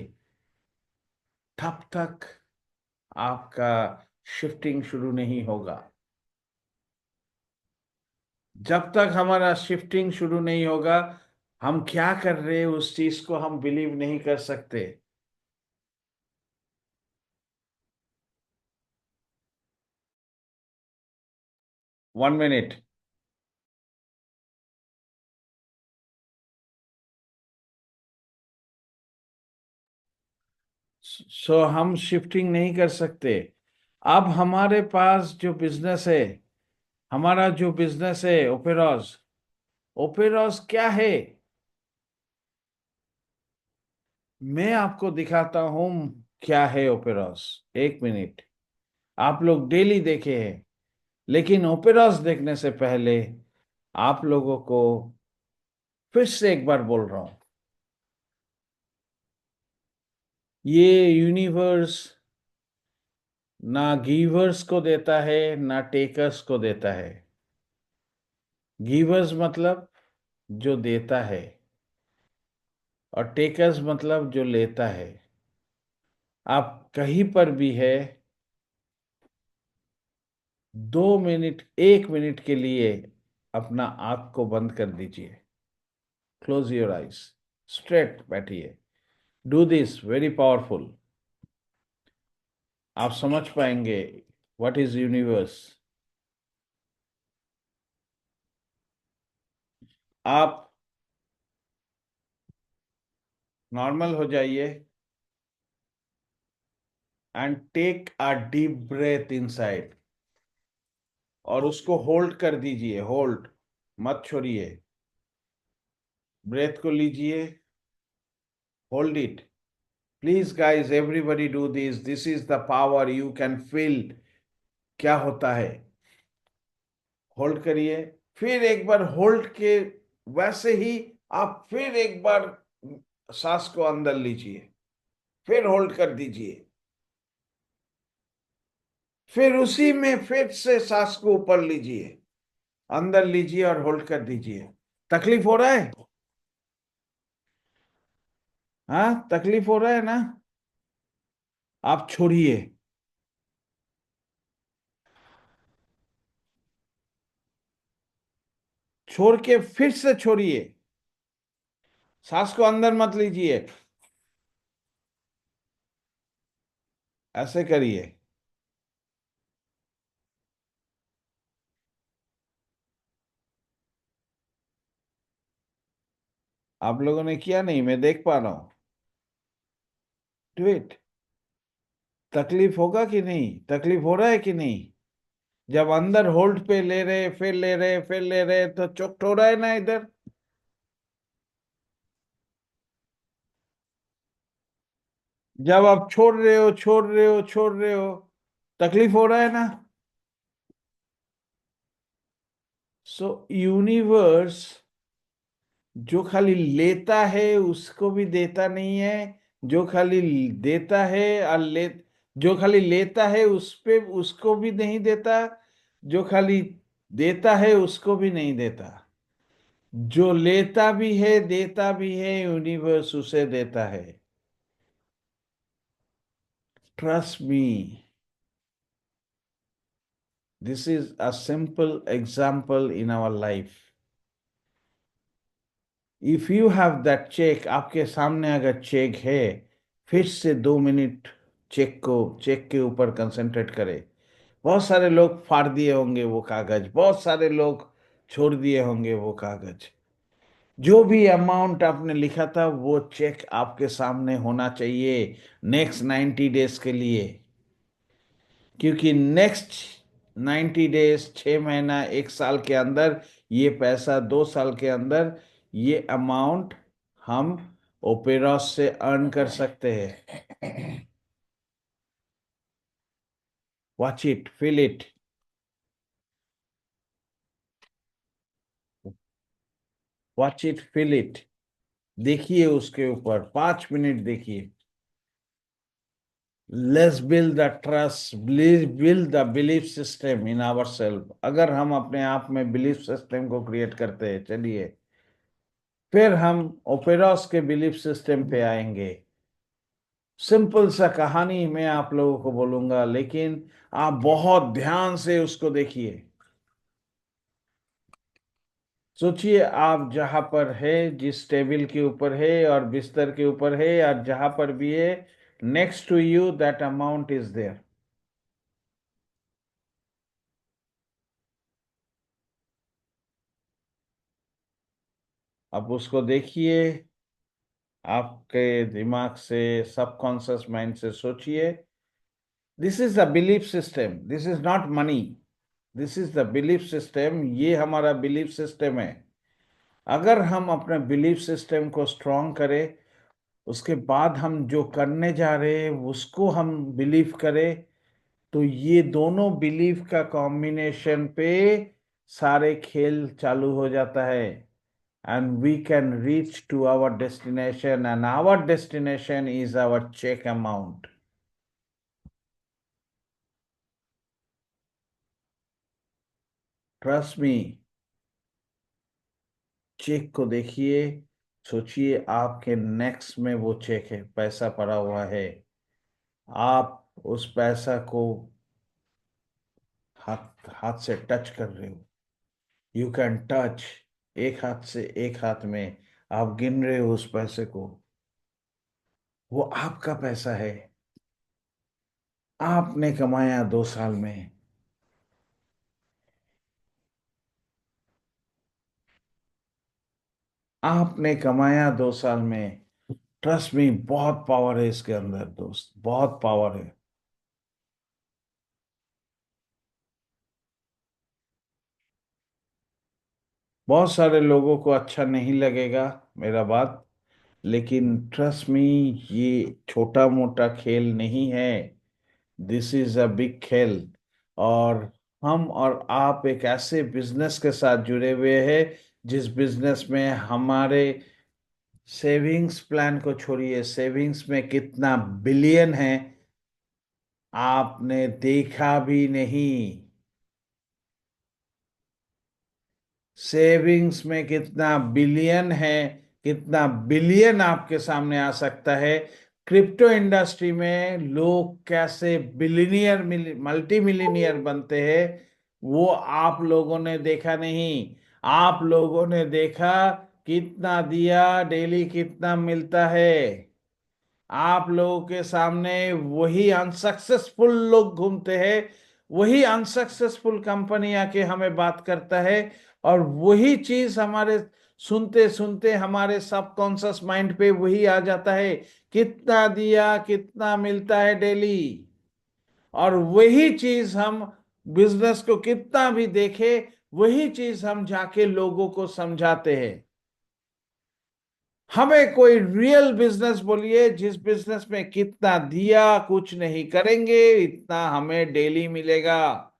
तब तक आपका शिफ्टिंग शुरू नहीं होगा। जब तक हमारा शिफ्टिंग शुरू नहीं होगा, हम क्या कर रहे हैं उस चीज को हम बिलीव नहीं कर सकते। 1 मिनट। सो हम शिफ्टिंग नहीं कर सकते। अब हमारे पास जो बिजनेस है, हमारा जो बिजनेस है ओपेरॉज, ओपेरॉज क्या है, मैं आपको दिखाता हूं क्या है ओपेरॉस। 1 मिनट। आप लोग डेली देखे हैं, लेकिन ओपेरॉस देखने से पहले आप लोगों को फिर से एक बार बोल रहा हूं, ये यूनिवर्स ना गिवर्स को देता है ना टेकर्स को देता है। गिवर्स मतलब जो देता है, और टेकर्स मतलब जो लेता है। आप कहीं पर भी है, 2 मिनट 1 मिनट के लिए अपना आंख को बंद कर दीजिए। क्लोज योर आइज, स्ट्रेट बैठिए। Do this very powerful. आप समझ पाएंगे व्हाट इज यूनिवर्स। आप नॉर्मल हो जाइए and take a deep breath inside, और उसको होल्ड कर दीजिए। होल्ड, मत छोड़िए। ब्रेथ को लीजिए, hold it. Please guys, everybody do this, this is the power, you can feel क्या होता है। होल्ड करिए, फिर एक बार होल्ड के वैसे ही आप फिर एक बार सांस को अंदर लीजिए, फिर होल्ड कर दीजिए, फिर उसी में फिर से सांस को ऊपर लीजिए, अंदर लीजिए और होल्ड कर दीजिए। तकलीफ हो रहा है? हाँ, तकलीफ हो रहा है ना? आप छोड़िए, छोड़ के फिर से छोड़िए। सांस को अंदर मत लीजिए, ऐसे करिए। आप लोगों ने किया नहीं, मैं देख पा रहा हूं। Do it. तकलीफ होगा कि नहीं? तकलीफ हो रहा है कि नहीं? जब अंदर होल्ड पे ले रहे, फिर ले रहे, फिर ले रहे, तो चोट हो रहा है ना इधर। जब आप छोड़ रहे हो, छोड़ रहे हो, छोड़ रहे हो, तकलीफ हो रहा है ना? सो यूनिवर्स जो खाली लेता है उसको भी देता नहीं है, जो खाली देता है और जो खाली लेता है उस पे उसको भी नहीं देता, जो खाली देता है उसको भी नहीं देता, जो लेता भी है देता भी है, यूनिवर्स उसे देता है। Trust me, this is a simple example in our life. If you have that check, आपके सामने अगर चेक है, फिर से 2 मिनट चेक के ऊपर कंसंट्रेट करें। बहुत सारे लोग फाड़ दिए होंगे वो कागज, बहुत सारे लोग छोड़ दिए होंगे वो कागज। जो भी अमाउंट आपने लिखा था वो चेक आपके सामने होना चाहिए नेक्स्ट 90 डेज के लिए। क्योंकि नेक्स्ट 90 डेज, 6 महीना, 1 साल के अंदर, ये पैसा 2 साल के अंदर, ये अमाउंट हम ओपेरॉस से अर्न कर सकते हैं। Watch it, feel it. Watch it, feel it. देखिए उसके ऊपर 5 मिनट देखिए। Let's build the trust, build the belief system in our self. अगर हम अपने आप में बिलीफ सिस्टम को क्रिएट करते हैं, चलिए फिर हम ओपेरॉस के बिलीफ सिस्टम पे आएंगे। सिंपल सा कहानी मैं आप लोगों को बोलूंगा, लेकिन आप बहुत ध्यान से उसको देखिए। सोचिए आप जहां पर है, जिस टेबल के ऊपर है और बिस्तर के ऊपर है और जहां पर भी है, next to you that amount is there. अब उसको देखिए, आपके दिमाग से, सबकॉन्शियस माइंड से सोचिए। This is the belief system, this is not money, this is the belief system. ये हमारा बिलीफ सिस्टम है। अगर हम अपने बिलीफ सिस्टम को स्ट्रॉन्ग करें, उसके बाद हम जो करने जा रहे हैं उसको हम बिलीव करें, तो ये दोनों बिलीफ का कॉम्बिनेशन पे सारे खेल चालू हो जाता है। And we can reach to our destination, and our destination is our check amount. Trust me. Check को देखिए, सोचिए आपके नेक्स्ट में वो चेक है, पैसा पड़ा हुआ है। आप उस पैसा को हाथ हाथ से टच कर रहे हो। You can touch. एक हाथ से एक हाथ में आप गिन रहे हो उस पैसे को। वो आपका पैसा है। आपने कमाया 2 साल में। आपने कमाया 2 साल में। ट्रस्ट मी, बहुत पावर है इसके अंदर दोस्त, बहुत पावर है। बहुत सारे लोगों को अच्छा नहीं लगेगा मेरा बात, लेकिन ट्रस्ट मी, ये छोटा मोटा खेल नहीं है। दिस इज अ बिग खेल। और हम और आप एक ऐसे बिजनेस के साथ जुड़े हुए हैं, जिस बिजनेस में हमारे सेविंग्स प्लान को छोड़िए, सेविंग्स में कितना बिलियन है आपने देखा भी नहीं। सेविंग्स में कितना बिलियन है, कितना बिलियन आपके सामने आ सकता है। क्रिप्टो इंडस्ट्री में लोग कैसे बिलियनियर, मल्टी मिलियनियर बनते हैं, वो आप लोगों ने देखा नहीं। आप लोगों ने देखा कितना दिया, डेली कितना मिलता है। आप लोगों के सामने वही अनसक्सेसफुल लोग घूमते हैं, वही अनसक्सेसफुल कंपनी आके हमें बात करता है, और वही चीज हमारे सुनते सुनते हमारे सबकॉन्शियस माइंड पे वही आ जाता है, कितना दिया कितना मिलता है डेली। और वही चीज हम बिजनेस को कितना भी देखे, वही चीज हम जाके लोगों को समझाते हैं। हमें कोई रियल बिजनेस बोलिए, जिस बिजनेस में कितना दिया कुछ नहीं करेंगे इतना हमें डेली मिलेगा।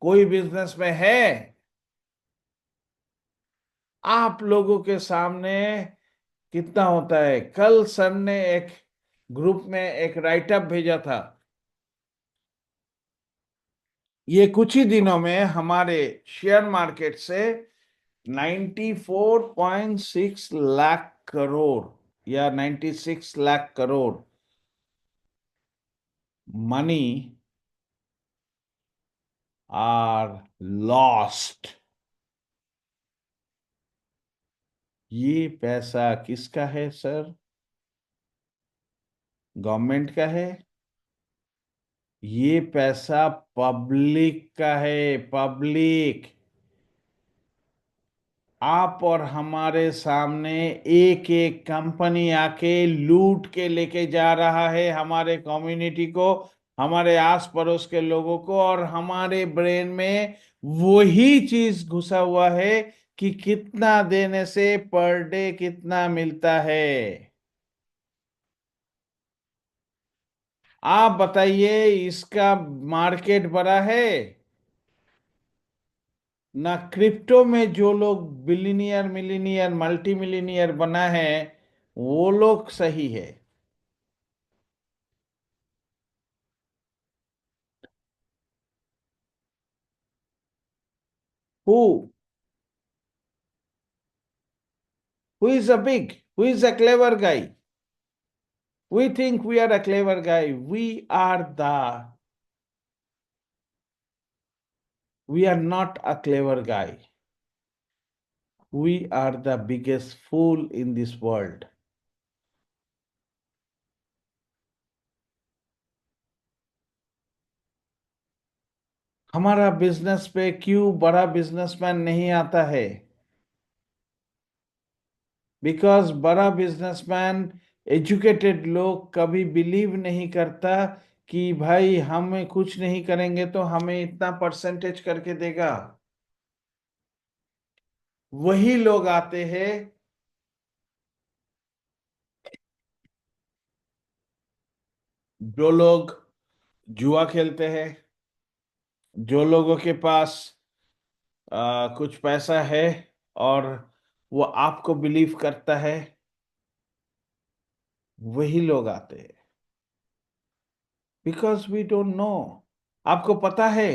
कोई बिजनेस में है? आप लोगों के सामने कितना होता है। कल सर ने एक ग्रुप में एक राइटअप भेजा था। ये कुछ ही दिनों में हमारे शेयर मार्केट से 94.6 लाख करोड़ या 96 lakh crore money are lost. ये पैसा किसका है सर? गवर्नमेंट का है? ये पैसा पब्लिक का है, पब्लिक। आप और हमारे सामने एक एक कंपनी आके लूट के लेके जा रहा है हमारे कम्युनिटी को, हमारे आस पड़ोस के लोगों को, और हमारे ब्रेन में वही चीज घुसा हुआ है कि कितना देने से पर डे कितना मिलता है। आप बताइए, इसका मार्केट बड़ा है? ना क्रिप्टो में जो लोग बिलियनियर मिलीनियर मल्टी मिलीनियर बना है वो लोग सही है। Who who is a big, who is a clever guy? We think we are a clever guy. We are not a clever guy. We are the biggest fool in this world. हमारा business पे क्यों बड़ा businessman नहीं आता है? Because बड़ा businessman, educated लोग कभी बिलीव नहीं करता कि भाई हमें कुछ नहीं करेंगे तो हमें इतना परसेंटेज करके देगा। वही लोग आते हैं जो लोग जुआ खेलते हैं, जो लोगों के पास कुछ पैसा है और वो आपको बिलीव करता है, वही लोग आते हैं। Because we don't know. आपको पता है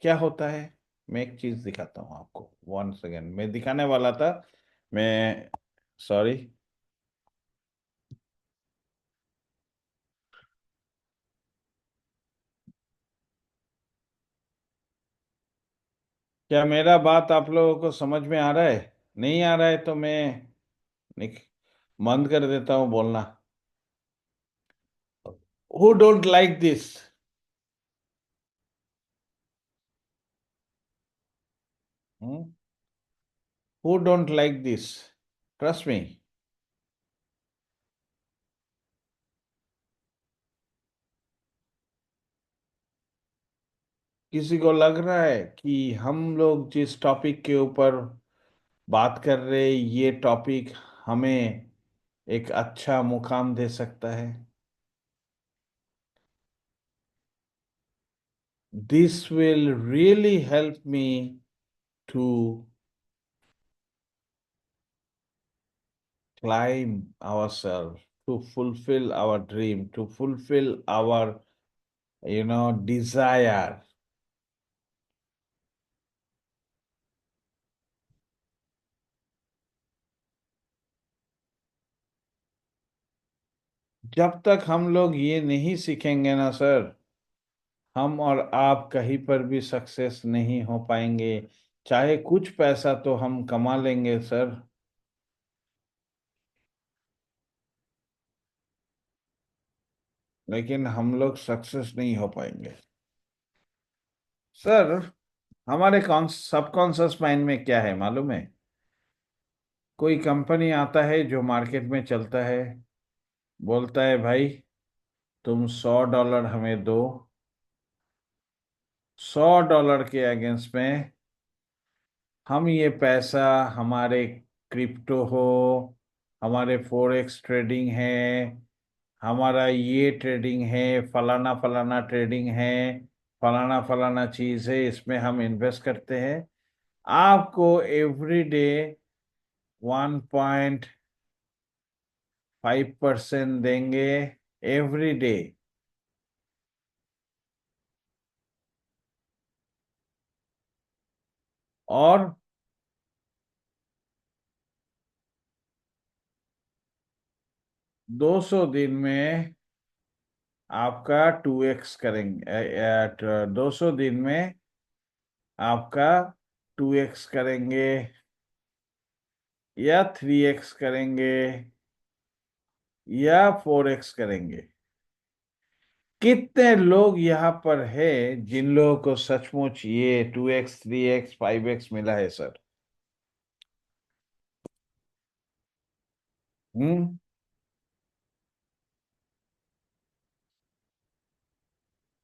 क्या होता है? मैं एक चीज दिखाता हूँ आपको, वन सेकेंड। मैं दिखाने वाला था, मैं, सॉरी। क्या मेरा बात आप लोगों को समझ में आ रहा है? नहीं आ रहा है तो मैं निक बंद कर देता हूँ बोलना। Who don't like this? Who don't like this? Trust me. किसी को लग रहा है कि हम लोग जिस टॉपिक के ऊपर बात कर रहे ये टॉपिक हमें एक अच्छा मुकाम दे सकता है? This will really help me to climb ourselves, to fulfill our dream, to fulfill our, desire. जब तक हम लोग ये नहीं सीखेंगे ना सर, हम और आप कहीं पर भी सक्सेस नहीं हो पाएंगे। चाहे कुछ पैसा तो हम कमा लेंगे सर, लेकिन हम लोग सक्सेस नहीं हो पाएंगे। सर, हमारे कौन सबकॉन्शियस माइंड में क्या है मालूम है? कोई कंपनी आता है जो मार्केट में चलता है, बोलता है भाई तुम $100 हमें दो। $100 के अगेंस्ट में हम ये पैसा, हमारे क्रिप्टो हो, हमारे फॉरेक्स ट्रेडिंग है, हमारा ये ट्रेडिंग है, फलाना फलाना ट्रेडिंग है, फलाना फलाना चीज है, इसमें हम इन्वेस्ट करते हैं। आपको एवरी डे 1.5% देंगे, एवरी डे। और 200 दिन में आपका 2x करेंगे, 200 दिन में आपका 2x करेंगे या 3x करेंगे या 4x करेंगे। कितने लोग यहाँ पर है जिन लोगों को सचमुच ये 2x 3x 5x मिला है सर? हम्म।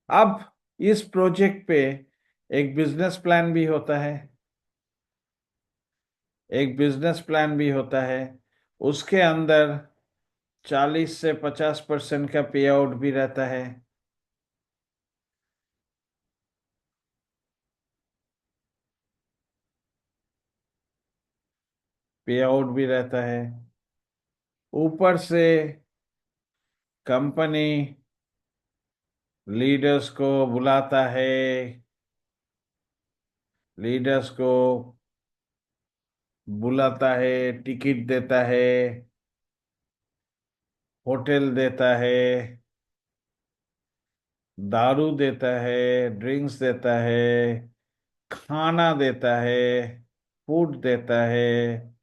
अब इस प्रोजेक्ट पे एक बिजनेस प्लान भी होता है, एक बिजनेस प्लान भी होता है। उसके अंदर 40 से 50% का पे आउट भी रहता है। पे आउट भी रहता है। ऊपर से कंपनी लीडर्स को बुलाता है, लीडर्स को बुलाता है, टिकट देता है, होटल देता है, दारू देता है, ड्रिंक्स देता है, खाना देता है, फूड देता है,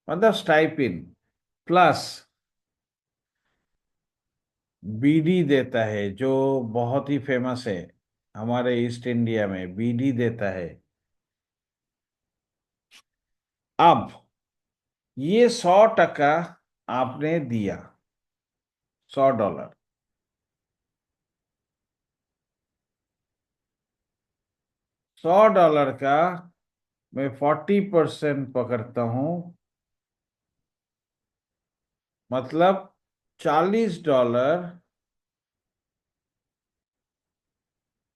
मतलब स्टाइपिन प्लस बीडी देता है, जो बहुत ही फेमस है हमारे ईस्ट इंडिया में, बीडी देता है। अब ये 100 टका आपने दिया, $100। 100 डॉलर का मैं 40% पकड़ता हूं, मतलब $40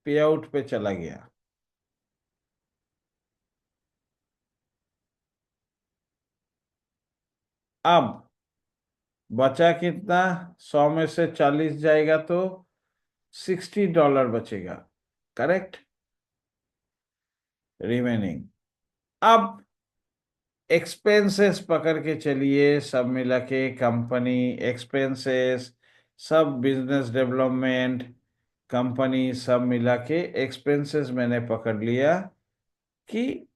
पे आउट पे चला गया। अब बचा कितना? 100 में से 40 जाएगा तो $60 बचेगा, करेक्ट? रिमेनिंग। अब एक्सपेंसेस पकड़ के चलिए, सब मिला के कंपनी एक्सपेंसेस, सब बिजनेस डेवलपमेंट, कंपनी सब मिला के एक्सपेंसेस मैंने पकड़ लिया कि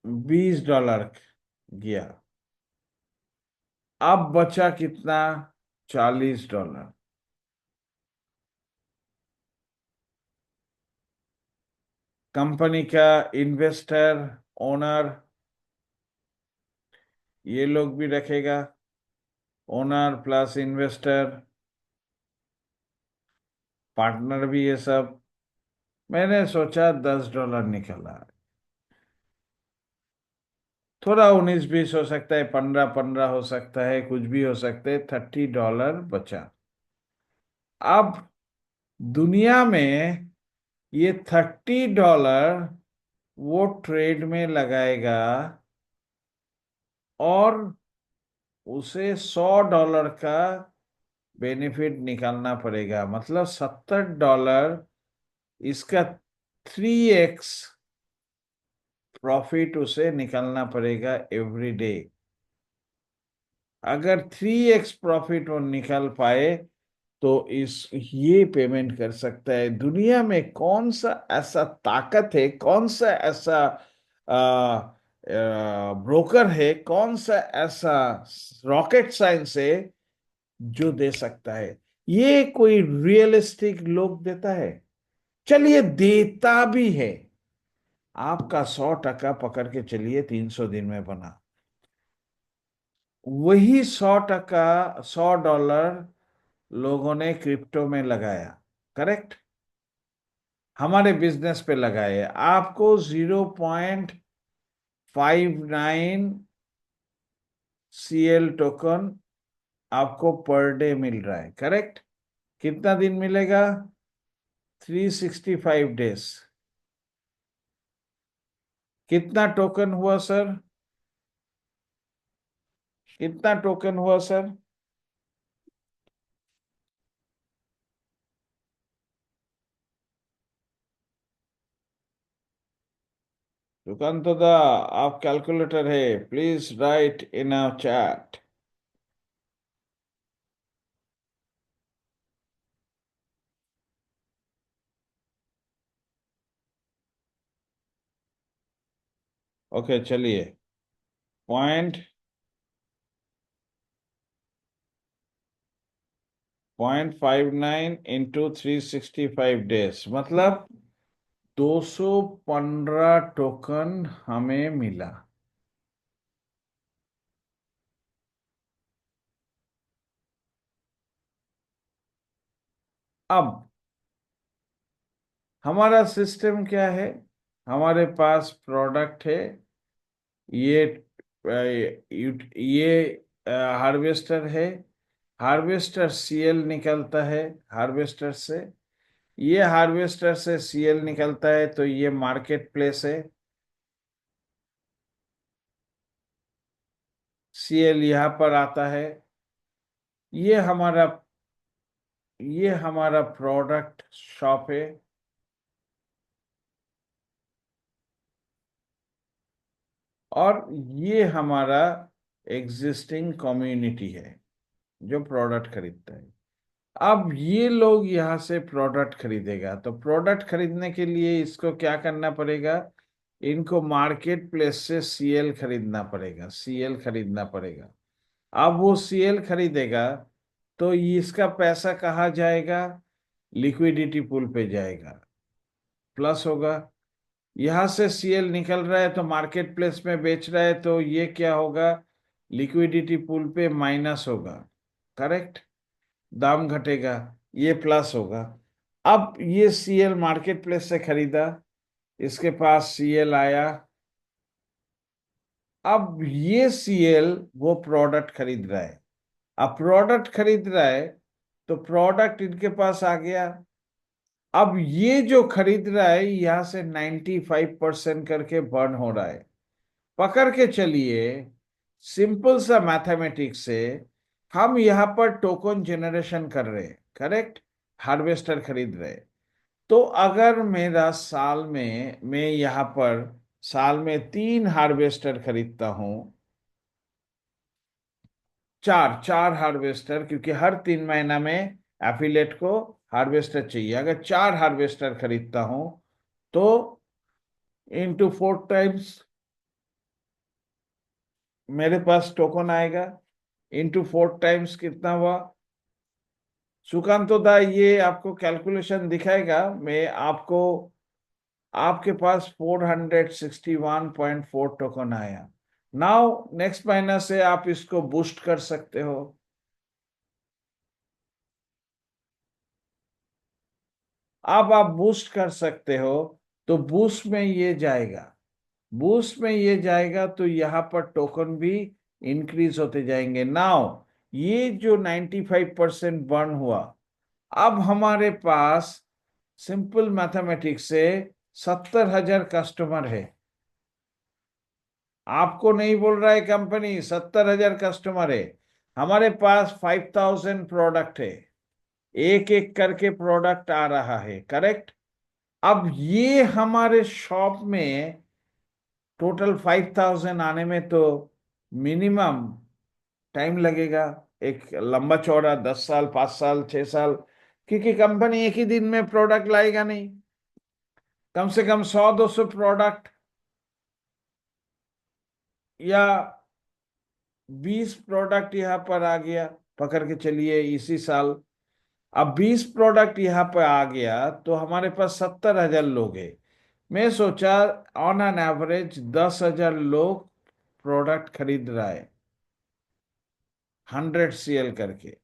$20 गया। अब बचा कितना? $40। कंपनी का इन्वेस्टर, ओनर, ये लोग भी रखेगा, ओनर प्लस इन्वेस्टर, पार्टनर भी, ये सब। मैंने सोचा $10 निकला। थोड़ा 19-20 हो सकता है, 15-15 हो सकता है, कुछ भी हो सकता है। $30 बचा। अब दुनिया में ये $30 वो ट्रेड में लगाएगा और उसे $100 का बेनिफिट निकालना पड़ेगा, मतलब $70। इसका 3x प्रॉफिट उसे निकालना पड़ेगा एवरी डे। अगर 3x प्रॉफिट वो निकाल पाए तो इस ये पेमेंट कर सकता है। दुनिया में कौन सा ऐसा ताकत है, कौन सा ऐसा ब्रोकर है, कौन सा ऐसा रॉकेट साइंस है जो दे सकता है? ये कोई रियलिस्टिक लोग देता है? चलिए, देता भी है। आपका 100 टका पकड़ के चलिए, 300 दिन में बना। वही 100 टका, $100 लोगों ने क्रिप्टो में लगाया, करेक्ट? हमारे बिजनेस पे लगाए। आपको 0.59 CL टोकन आपको पर डे मिल रहा है, करेक्ट? कितना दिन मिलेगा? 365 डेज। कितना टोकन हुआ सर? कितना टोकन हुआ सर? दुकान तो दा, आप कैलकुलेटर है, please right in a chat. Okay, चलिए। 0.59 into 365 डेज, मतलब 215 टोकन हमें मिला। अब हमारा सिस्टम क्या है? हमारे पास प्रोडक्ट है, ये ये हार्वेस्टर है। हार्वेस्टर सीएल निकलता है हार्वेस्टर से। ये हार्वेस्टर से सीएल निकलता है तो ये मार्केट प्लेस है। सीएल यहाँ पर आता है। ये हमारा ये हमारा प्रोडक्ट शॉप है। और ये हमारा एग्जिस्टिंग कम्युनिटी है जो प्रोडक्ट खरीदता है। अब ये लोग यहाँ से प्रोडक्ट खरीदेगा, तो प्रोडक्ट खरीदने के लिए इसको क्या करना पड़ेगा? इनको मार्केट प्लेस से सीएल खरीदना पड़ेगा, सीएल खरीदना पड़ेगा। अब वो सीएल खरीदेगा तो इसका पैसा कहाँ जाएगा? लिक्विडिटी पूल पे जाएगा, प्लस होगा। यहां से सीएल निकल रहा है तो मार्केट प्लेस में बेच रहा है, तो ये क्या होगा? लिक्विडिटी पूल पे माइनस होगा, करेक्ट। दाम घटेगा, ये प्लस होगा। अब ये सीएल मार्केट प्लेस से खरीदा, इसके पास सीएल आया। अब ये सीएल वो प्रोडक्ट खरीद रहा है। अब प्रोडक्ट खरीद रहा है तो प्रोडक्ट इनके पास आ गया। अब ये जो खरीद रहा है यहां से 95% करके बर्न हो रहा है। पकड़ के चलिए, सिंपल सा मैथमेटिक्स से हम यहां पर टोकन जनरेशन कर रहे हैं, करेक्ट। हार्वेस्टर खरीद रहे। तो अगर मेरा साल में, मैं यहां पर साल में 3 हार्वेस्टर खरीदता हूं, चार चार हार्वेस्टर, क्योंकि हर 3 महीना में एफिलेट को हार्वेस्टर चाहिए। अगर 4 हार्वेस्टर खरीदता हूं तो इंटू 4 टाइम्स मेरे पास टोकन आएगा। इंटू 4 टाइम्स कितना हुआ? सुकांतो दा ये आपको कैलकुलेशन दिखाएगा। मैं आपको, आपके पास 461.4 टोकन आया। नाउ नेक्स्ट महीना से आप इसको बूस्ट कर सकते हो। अब आप बूस्ट कर सकते हो, तो बूस्ट में ये जाएगा, बूस्ट में ये जाएगा तो यहां पर टोकन भी इंक्रीज होते जाएंगे। नाउ ये जो 95% बर्न हुआ, अब हमारे पास सिंपल मैथमेटिक्स से 70,000 कस्टमर है। आपको नहीं बोल रहा है कंपनी, 70,000 कस्टमर है। हमारे पास 5,000 प्रोडक्ट है, एक एक करके प्रोडक्ट आ रहा है, करेक्ट। अब ये हमारे शॉप में टोटल 5,000 आने में तो मिनिमम टाइम लगेगा, एक लंबा चौड़ा 10 साल, 5 साल, 6 साल, क्योंकि कंपनी एक ही दिन में प्रोडक्ट लाएगा नहीं। कम से कम 100-200 प्रोडक्ट, या 20 प्रोडक्ट यहाँ पर आ गया, पकड़ के चलिए इसी साल। अब 20 प्रोडक्ट यहाँ पर आ गया तो हमारे पास 70,000 लोग हैं। मैं सोचा ऑन एन एवरेज 10,000 लोग प्रोडक्ट खरीद रहा है, 100 सीएल करके,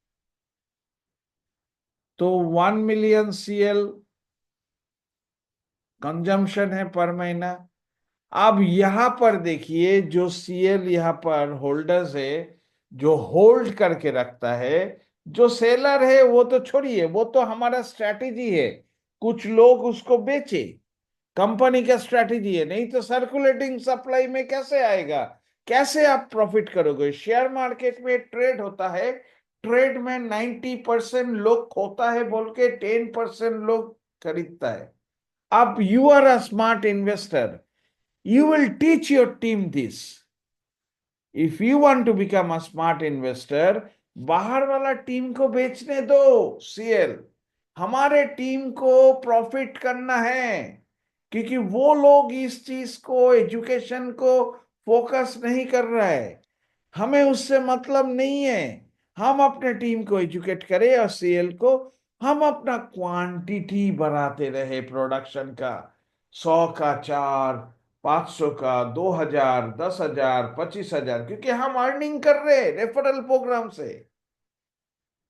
तो 1 मिलियन सीएल कंजम्पशन है पर महीना। अब यहां पर देखिए, जो सीएल यहां पर होल्डर्स है, जो होल्ड करके रखता है, जो सेलर है वो तो छोड़िए, वो तो हमारा स्ट्रैटेजी है, कुछ लोग उसको बेचे, कंपनी का स्ट्रैटेजी है। नहीं तो सर्कुलेटिंग सप्लाई में कैसे आएगा? कैसे आप प्रॉफिट करोगे? शेयर मार्केट में ट्रेड होता है, ट्रेड में 90% लोग खोता है बोल के 10% लोग खरीदता है। अब you are a smart investor, you will teach your team this. If you want to become a smart investor, बाहर वाला टीम को बेचने दो सीएल, हमारे टीम को प्रॉफिट करना है, क्योंकि वो लोग इस चीज को, एजुकेशन को फोकस नहीं कर रहा है। हमें उससे मतलब नहीं है। हम अपने टीम को एजुकेट करें और सीएल को हम अपना क्वांटिटी बढ़ाते रहे प्रोडक्शन का, 100 का 4, 500 का, 2,000, 10,000, 25,000, क्योंकि हम अर्निंग कर रहे हैं रेफरल प्रोग्राम से।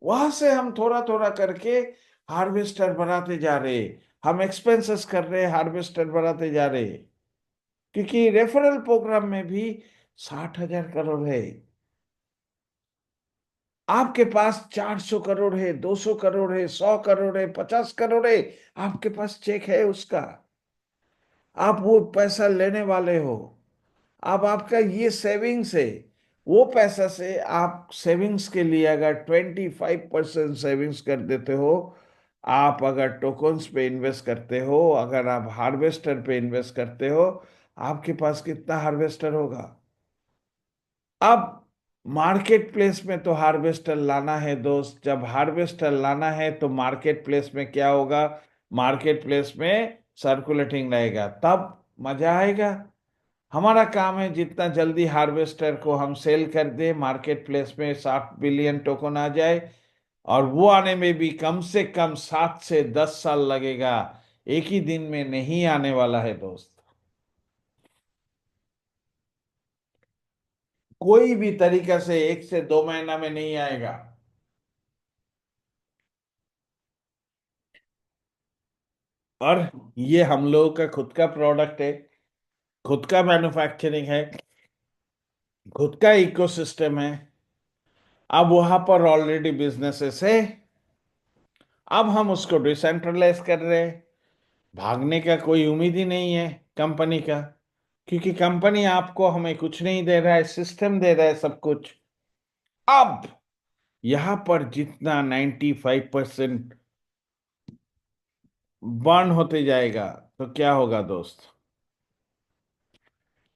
वहां से हम थोड़ा थोड़ा करके हार्वेस्टर बढ़ाते जा रहे, हम एक्सपेंसेस कर रहे, हार्वेस्टर बढ़ाते जा रहे, क्योंकि रेफरल प्रोग्राम में भी 60,000 करोड़ है। आपके पास 400 करोड़ है, 200 करोड़ है, 100 करोड़ है, 50 करोड़ है, आपके पास चेक है उसका, आप वो पैसा लेने वाले हो। अब आपका ये सेविंग्स है, वो पैसा से आप सेविंग्स के लिए अगर 25% सेविंग्स कर देते हो, आप अगर टोकन्स पे इन्वेस्ट करते हो, अगर आप हार्वेस्टर पे इन्वेस्ट करते हो, आपके पास कितना हार्वेस्टर होगा? अब मार्केट प्लेस में तो हार्वेस्टर लाना है दोस्त। जब हार्वेस्टर लाना है तो मार्केट प्लेस में क्या होगा? मार्केट प्लेस में सर्कुलेटिंग रहेगा, तब मजा आएगा। हमारा काम है जितना जल्दी हार्वेस्टर को हम सेल कर दे, मार्केट प्लेस में 60 बिलियन टोकन आ जाए। और वो आने में भी कम से कम 7 से 10 साल लगेगा, एक ही दिन में नहीं आने वाला है दोस्त। कोई भी तरीका से 1 से 2 महीना में नहीं आएगा। और ये हम लोगों का खुद का प्रोडक्ट है, खुद का मैन्युफैक्चरिंग है, खुद का इकोसिस्टम है। अब वहां पर ऑलरेडी बिजनेसेस है, अब हम उसको डिसेंट्रलाइज कर रहे हैं। भागने का कोई उम्मीद ही नहीं है कंपनी का, क्योंकि कंपनी आपको हमें कुछ नहीं दे रहा है, सिस्टम दे रहा है सब कुछ। अब यहां पर जितना 95% बर्न होते जाएगा, तो क्या होगा दोस्त?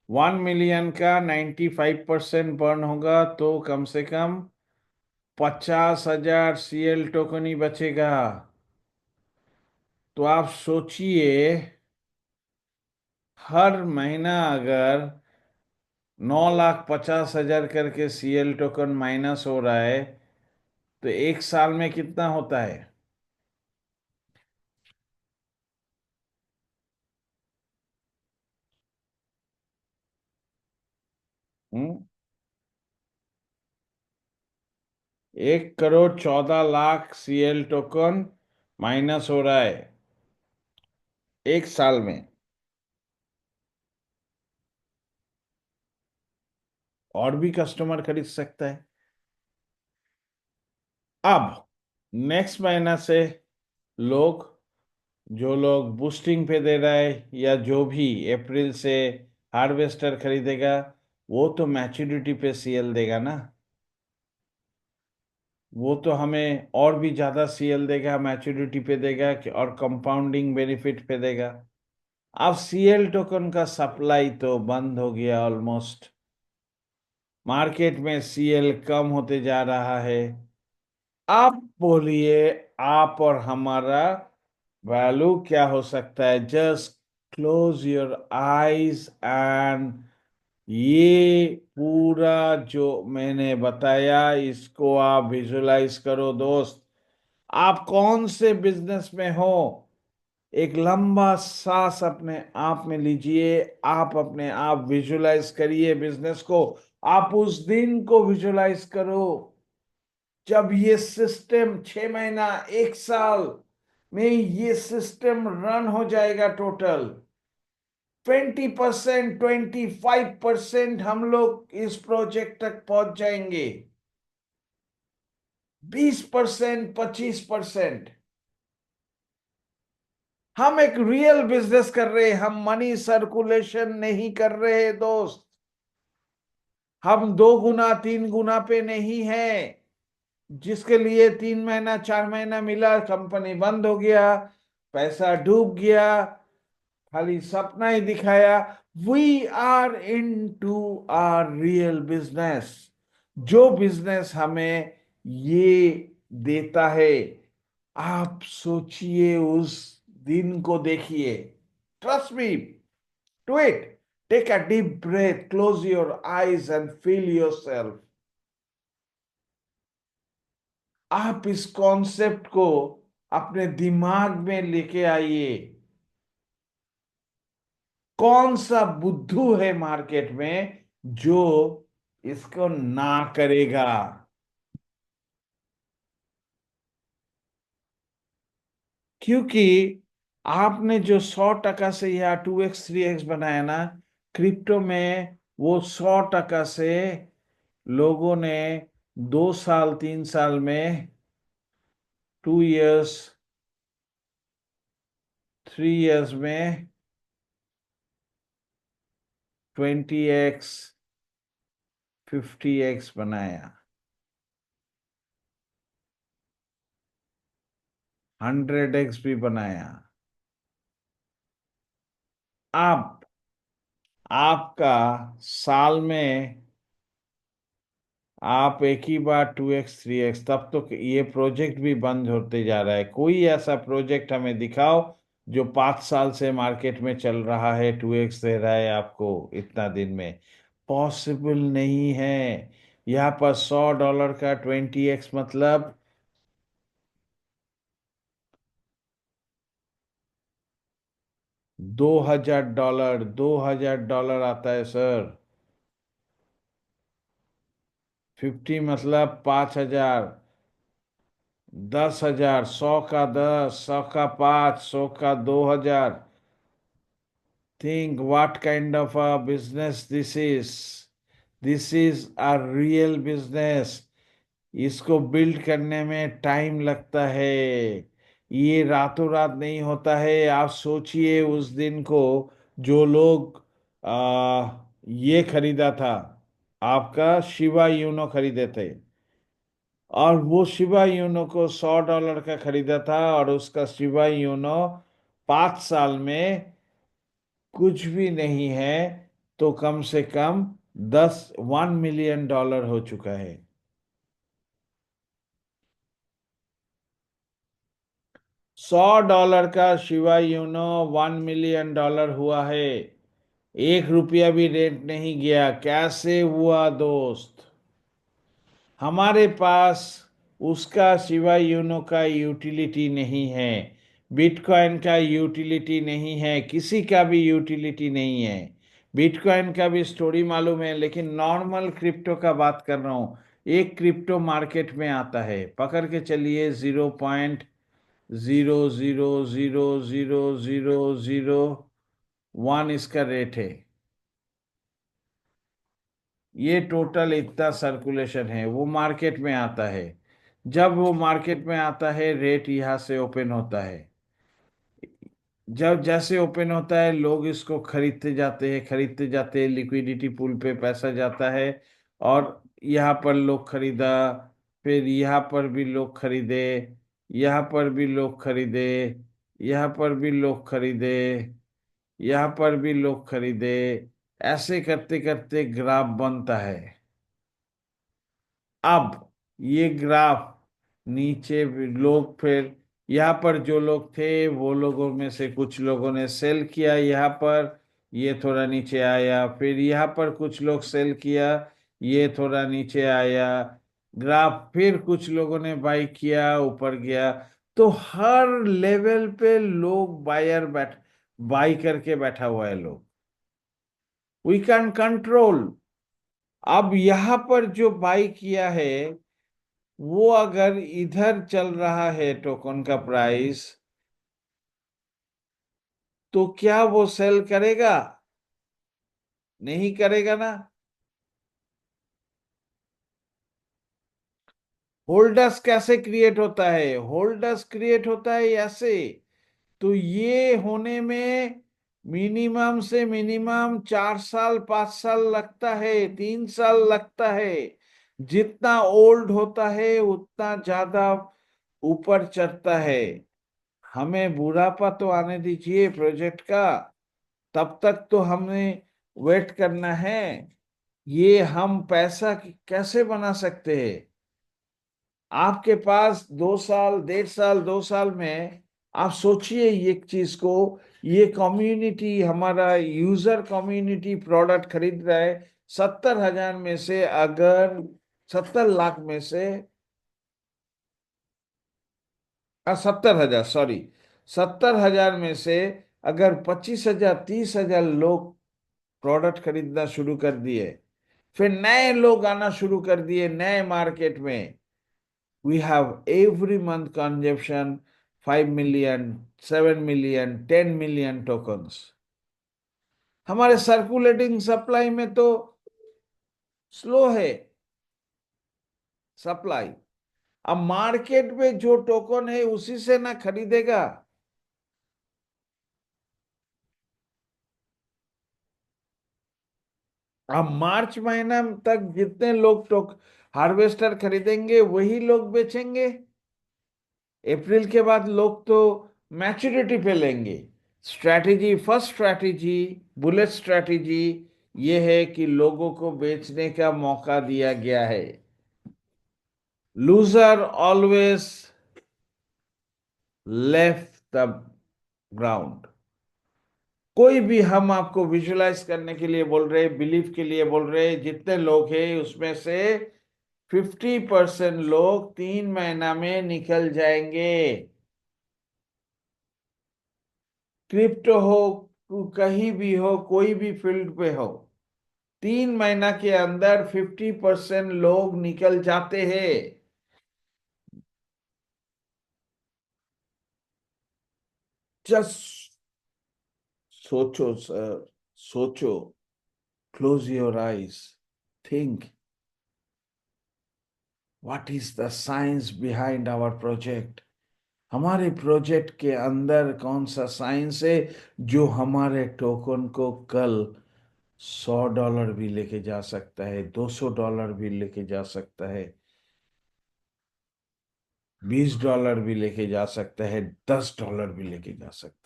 1 मिलियन का 95% बर्न होगा तो कम से कम 50,000 सीएल टोकन ही बचेगा। तो आप सोचिए, हर महीना अगर 9,50,000 करके सीएल टोकन माइनस हो रहा है, तो एक साल में कितना होता है? हम्म 1,14,00,000 सीएल टोकन माइनस हो रहा है एक साल में। और भी कस्टमर खरीद सकता है। अब नेक्स्ट महीना से लोग, जो लोग बूस्टिंग पे दे रहा है या जो भी अप्रैल से हार्वेस्टर खरीदेगा, वो तो मैच्योरिटी पे सीएल देगा ना। वो तो हमें और भी ज्यादा सीएल देगा, मैच्योरिटी पे देगा और कंपाउंडिंग बेनिफिट पे देगा। अब सीएल टोकन का सप्लाई तो बंद हो गया ऑलमोस्ट। मार्केट में सीएल कम होते जा रहा है। आप बोलिए, आप और हमारा वैल्यू क्या हो सकता है? Just close your eyes and ये पूरा जो मैंने बताया, इसको आप विजुलाइज करो दोस्त। आप कौन से बिजनेस में हो? एक लंबा सांस अपने आप में लीजिए, आप अपने आप विजुलाइज करिए बिजनेस को। आप उस दिन को विजुलाइज करो जब ये सिस्टम 6 महीना, एक साल में ये सिस्टम रन हो जाएगा। टोटल 20%, 25% हम लोग इस प्रोजेक्ट तक पहुंच जाएंगे। 20%, 25%। हम एक रियल बिजनेस कर रहे हैं, हम मनी सर्कुलेशन नहीं कर रहे दोस्त। हम 2 गुना 3 गुना पे नहीं है, जिसके लिए 3 महीना 4 महीना मिला, कंपनी बंद हो गया, पैसा डूब गया, खाली सपना ही दिखाया। We are into are real business, जो बिजनेस हमें ये देता है। आप सोचिए, उस दिन को देखिए। Trust me, do it. Take a deep breath, close your eyes and feel your self. आप इस कॉन्सेप्ट को अपने दिमाग में लेके आइए। कौन सा बुद्धू है मार्केट में जो इसको ना करेगा? क्योंकि आपने जो 100 टका से या 2x 3x बनाया ना क्रिप्टो में, वो 100 टका से लोगों ने 2 साल 3 साल में, 2 इयर्स 3 इयर्स में 20x 50x बनाया, 100x भी बनाया। अब आपका साल में आप एक ही बार 2x 3x, तब तो ये प्रोजेक्ट भी बंद होते जा रहा है। कोई ऐसा प्रोजेक्ट हमें दिखाओ जो 5 साल से मार्केट में चल रहा है, 2x दे रहा है आपको इतना दिन में। पॉसिबल नहीं है। यहाँ पर $100 का 20x मतलब 2,000 डॉलर, $2,000 आता है सर। 50 मतलब 5,000, 10,000, 100 का 10, 100 का 5, 100 का 2,000। Think what kind of a business this is. This is a real business. इसको बिल्ड करने में टाइम लगता है, ये रातों रात नहीं होता है। आप सोचिए उस दिन को, जो लोग ये खरीदा था, आपका शिबा यूनो खरीदे थे, और वो शिबा यूनो को $100 का खरीदा था, और उसका शिबा यूनो 5 साल में कुछ भी नहीं है, तो कम से कम 1 मिलियन डॉलर हो चुका है। $100 का शिवा यूनो 1 मिलियन डॉलर हुआ है। 1 रुपया भी रेंट नहीं गया। कैसे हुआ दोस्त? हमारे पास उसका शिवा यूनो का यूटिलिटी नहीं है, बिटकॉइन का यूटिलिटी नहीं है, किसी का भी यूटिलिटी नहीं है। बिटकॉइन का भी स्टोरी मालूम है, लेकिन नॉर्मल क्रिप्टो का बात कर रहा हूं। एक क्रिप्टो मार्केट में आता है, पकड़ के चलिए 0.0000001 इसका रेट है। ये टोटल इतना सर्कुलेशन है, वो मार्केट में आता है। जब वो मार्केट में आता है, रेट यहाँ से ओपन होता है। जब जैसे ओपन होता है, लोग इसको खरीदते जाते हैं, खरीदते जाते हैं, लिक्विडिटी पूल पे पैसा जाता है, और यहाँ पर लोग खरीदा, फिर यहाँ पर भी लोग खरीदे, यहाँ पर भी लोग खरीदे, यहाँ पर भी लोग खरीदे, यहाँ पर भी लोग खरीदे। ऐसे करते करते ग्राफ बनता है। अब ये ग्राफ नीचे भी लोग, फिर यहाँ पर जो लोग थे, वो लोगों में से कुछ लोगों ने सेल किया यहाँ पर, ये थोड़ा नीचे आया। फिर यहाँ पर कुछ लोग सेल किया, ये थोड़ा नीचे आया। ग्राफ फिर कुछ लोगों ने बाई किया, ऊपर गया। तो हर लेवल पे लोग बाई करके बैठा हुआ है लोग। We can control. अब यहाँ पर जो बाई किया है, वो अगर इधर चल रहा है टोकन का प्राइस, तो क्या वो सेल करेगा? नहीं करेगा ना। होल्डर्स कैसे क्रिएट होता है? होल्डर्स क्रिएट होता है ऐसे। तो ये होने में मिनिमम से मिनिमम 4 साल 5 साल लगता है, 3 साल लगता है। जितना ओल्ड होता है उतना ज्यादा ऊपर चढ़ता है। हमें बुढ़ापा तो आने दीजिए प्रोजेक्ट का, तब तक तो हमें वेट करना है। ये हम पैसा कैसे बना सकते हैं? आपके पास 2 साल, 1.5 साल, 2 साल में आप सोचिए एक चीज को। ये कम्युनिटी, हमारा यूजर कम्युनिटी प्रोडक्ट खरीद रहा है। 70,000 में से अगर 70 लाख में से, 70,000, सॉरी, 70,000 में से अगर 25,000, 30,000 लोग प्रोडक्ट खरीदना शुरू कर दिए, फिर नए लोग आना शुरू कर दिए नए मार्केट में। We have every month consumption 5 million, 7 million, 10 million tokens. हमारे सर्कुलेटिंग सप्लाई में तो स्लो है सप्लाई। अब मार्केट में जो टोकन है उसी से ना खरीदेगा। अब मार्च महीना तक जितने लोग तो हार्वेस्टर खरीदेंगे वही लोग बेचेंगे। अप्रैल के बाद लोग तो मैच्योरिटी पे लेंगे। Strategy, first strategy, bullet strategy, ये है कि लोगों को बेचने का मौका दिया गया है। Loser always left the ground. कोई भी, हम आपको विजुलाइज करने के लिए बोल रहे, बिलीव के लिए बोल रहे, जितने लोग हैं उसमें से 50% लोग 3 महीना में निकल जाएंगे। क्रिप्टो हो, कहीं भी हो, कोई भी फील्ड पे हो, 3 महीना के अंदर 50% लोग निकल जाते हैं। जस्ट सोचो सर, सोचो। Close your eyes, think, what is the science behind our project. हमारे प्रोजेक्ट के अंदर कौन सा साइंस है जो हमारे टोकन को कल $100 भी लेके जा सकता है, $200 भी लेके जा सकता है, $20 भी लेके जा सकता है, $10 भी लेके जा सकता है।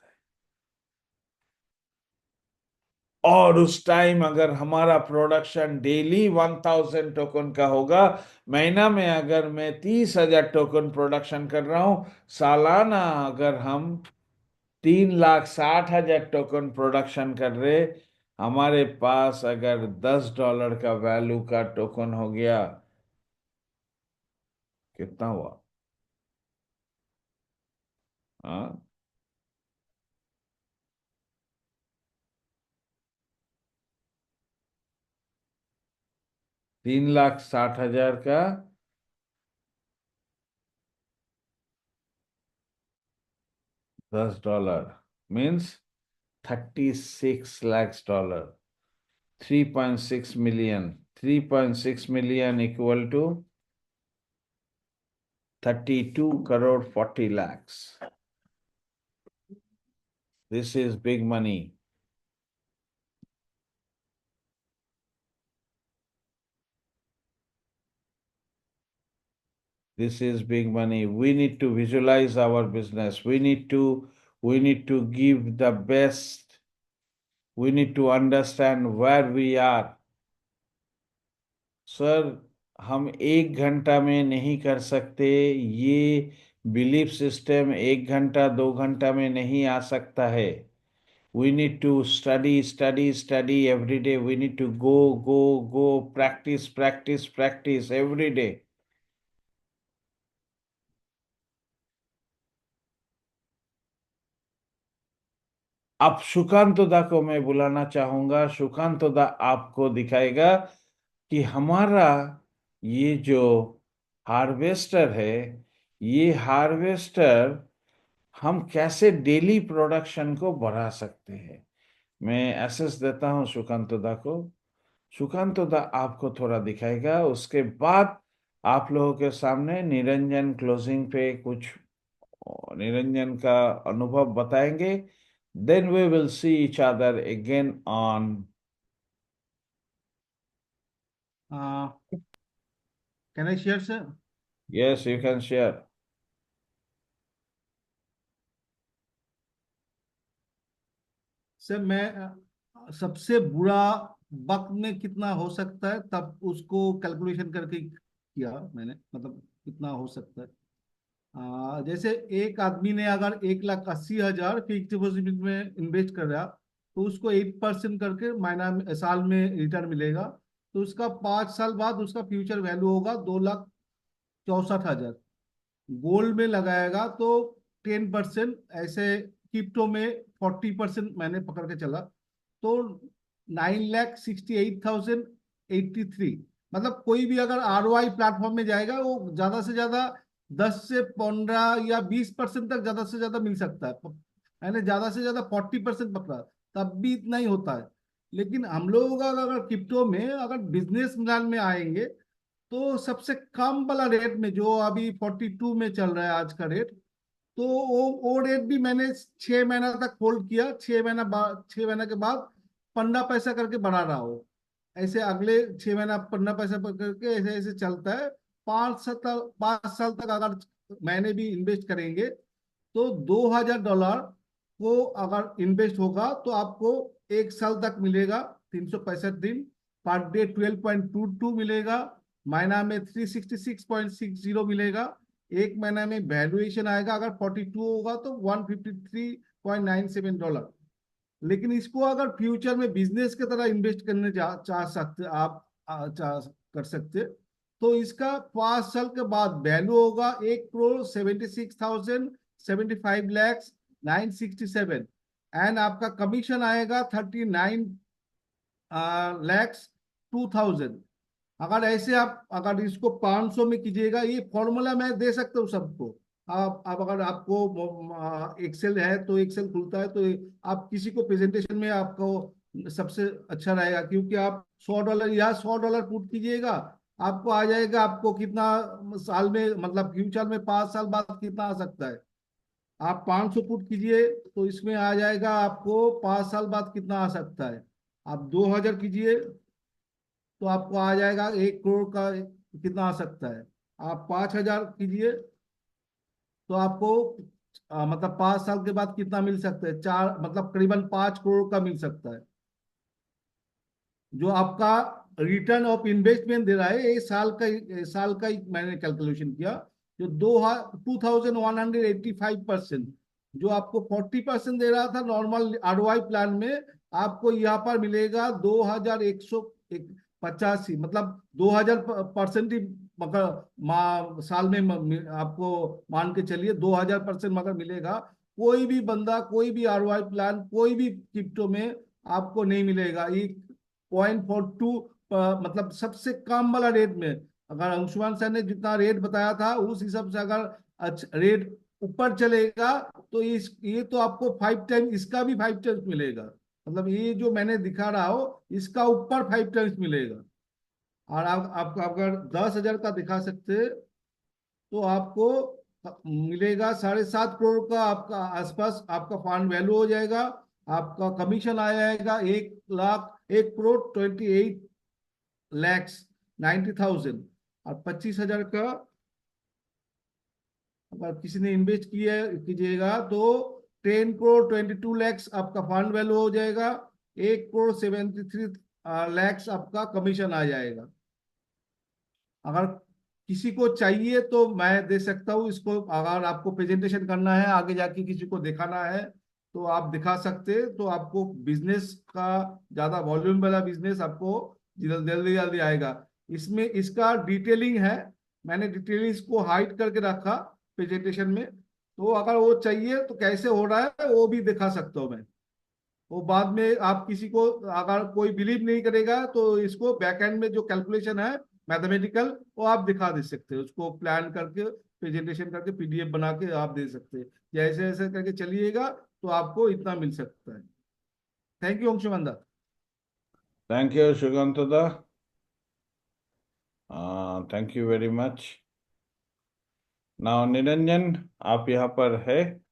और उस टाइम अगर हमारा प्रोडक्शन डेली 1000 टोकन का होगा, महीना में अगर मैं 30,000 टोकन प्रोडक्शन कर रहा हूं, सालाना अगर हम 3,60,000 टोकन प्रोडक्शन कर रहे, हमारे पास अगर $10 का वैल्यू का टोकन हो गया, कितना हुआ? हाँ, 3,60,000 का $10 means $36 lakh. 3.6 million, 3.6 million equal to 32 crore 40 lakhs. This is big money. This is big money. We need to visualize our business. We need to give the best. We need to understand where we are. Sir, हम 1 घंटा में नहीं कर सकते। ये belief system 1 घंटा 2 घंटा में नहीं आ सकता है। We need to study, study, study every day. We need to go, go, go, practice, practice, practice every day. अब सुकांतदा को मैं बुलाना चाहूंगा। सुकांतदा आपको दिखाएगा कि हमारा ये जो हार्वेस्टर है, ये हार्वेस्टर हम कैसे डेली प्रोडक्शन को बढ़ा सकते हैं। मैं एसेस देता हूं सुकांतदा को। सुकांतदा आपको थोड़ा दिखाएगा, उसके बाद आप लोगों के सामने निरंजन क्लोजिंग पे कुछ निरंजन का अनुभव बताएंगे। Then we will see each other again on. Can I share, sir? Yes, you can share. Sir मैं सबसे बुरा वक्त में कितना हो सकता है तब उसको कैलकुलेशन करके किया मैंने, मतलब कितना हो सकता है। जैसे एक आदमी ने अगर 1,80,000 फिक्स डिपॉजिट में इन्वेस्ट कर रहा, तो उसको 8% करके महीना साल में रिटर्न मिलेगा। तो उसका 5 साल बाद उसका फ्यूचर वैल्यू होगा 2,64,000। गोल्ड में लगाएगा तो 10%, ऐसे क्रिप्टो में 40% मैंने पकड़ के चला, तो 9,68,083। मतलब कोई भी अगर ROI प्लेटफॉर्म में जाएगा, वो ज्यादा से ज्यादा 10 से 15 या 20% तक ज्यादा से ज्यादा मिल सकता है। मैंने ज्यादा से ज्यादा 40% पकड़ा, तब भी इतना ही होता है। लेकिन हम लोग अगर क्रिप्टो में अगर बिजनेस प्लान में आएंगे, तो सबसे कम वाला रेट में जो अभी 42 में चल रहा है आज का रेट, तो वो रेट भी मैंने 6 महीना तक होल्ड किया। 6 महीना के बाद 15 पैसा करके बढ़ा रहा हो। ऐसे अगले 6 महीना पन्ना पैसा पर करके ऐसे ऐसे चलता है। 5 साल तक अगर मैंने भी इन्वेस्ट करेंगे तो $2,000 को अगर इन्वेस्ट होगा तो आपको 1 साल तक मिलेगा, 365 दिन, पर डे 12.22 मिलेगा, महीना में 366.60 मिलेगा, एक महीना में वैल्यूएशन आएगा अगर 42 होगा तो $153.97। लेकिन इसको अगर फ्यूचर में बिजनेस की तरह इन्वेस्ट करने चाह सकते आप, चाह कर सकते, तो इसका 5 साल के बाद वैल्यू होगा 1,76,075,967, एंड आपका कमीशन आएगा 39,02,000। अगर ऐसे आप अगर इसको 500 में कीजिएगा, ये फॉर्मूला मैं दे सकता हूँ सबको। आप अगर आपको एक्सेल है तो एक्सेल खुलता है तो आप किसी को प्रेजेंटेशन में आपको सबसे अच्छा रहेगा, क्योंकि आप $100 या $100 पुट कीजिएगा, आपको आ जाएगा आपको कितना साल में, मतलब फ्यूचर में 5 साल बाद कितना आ सकता है। आप 500 पुट कीजिए तो इसमें आ जाएगा आपको 5 साल बाद कितना आ सकता है। आप 2,000 कीजिए तो आपको आ जाएगा 1 करोड़ का कितना आ सकता है। आप 5,000 कीजिए तो आपको मतलब 5 साल के बाद कितना मिल सकता है, चार मतलब करीबन 5 करोड़ का मिल सकता है। जो आपका रिटर्न ऑफ इन्वेस्टमेंट दे रहा है, ये साल का ही मैंने कैलकुलेशन किया, जो 2,185%, जो आपको 40% दे रहा था नॉर्मल ROI प्लान में, आपको यहाँ पर मिलेगा 2,185, मतलब 2,000% ही, मगर साल में आपको मान के चलिए 2,000% मगर मिलेगा। कोई भी बंदा, कोई भी ROI प्लान, कोई भी क्रिप्टो में आपको नहीं मिलेगा। ये 0.42, मतलब सबसे कम वाला रेट में, अगर अंशुमान सर ने जितना रेट बताया था उस हिसाब से अगर रेट ऊपर चलेगा तो ये तो आपको 5 टाइम, इसका भी 5 टाइम्स मिलेगा। मतलब ये जो मैंने दिखा रहा हो इसका ऊपर 5 टाइम्स मिलेगा। और आप अगर 10,000 का दिखा सकते तो आपको मिलेगा 7.5 करोड़ का, आपका आसपास आपका फंड वैल्यू हो जाएगा। आपका कमीशन आ जाएगा 1,28,90,000। और 25,000 का अगर किसी ने इन्वेस्ट किया कीजिएगा तो 10,22,00,000 आपका फंड वैल्यू हो जाएगा। 1,73,00,000 आपका कमीशन आ जाएगा। अगर किसी को चाहिए तो मैं दे सकता हूँ इसको, अगर आपको प्रेजेंटेशन करना है आगे जाके किसी को दिखाना है तो आप दिखा सकते हैं, तो आपको बिजनेस का ज्यादा वॉल्यूम वाला बिजनेस आपको जल्दी जल्दी जल्दी आएगा। इसमें इसका डिटेलिंग है, मैंने डिटेलिंग इसको हाइड करके रखा प्रेजेंटेशन में, तो अगर वो चाहिए तो कैसे हो रहा है वो भी दिखा सकता हूँ मैं। वो बाद में आप किसी को अगर कोई बिलीव नहीं करेगा तो इसको बैकएंड में जो कैलकुलेशन है मैथमेटिकल, वो आप दिखा दे सकते हो, उसको प्लान करके प्रेजेंटेशन करके PDF बना के आप दे सकते हैं। जैसे ऐसे करके चलिएगा तो आपको इतना मिल सकता है। थैंक यू अंशुमंदा। थैंक यू सुगंतदा, thank you very much. Now Niranjan, आप यहाँ पर है?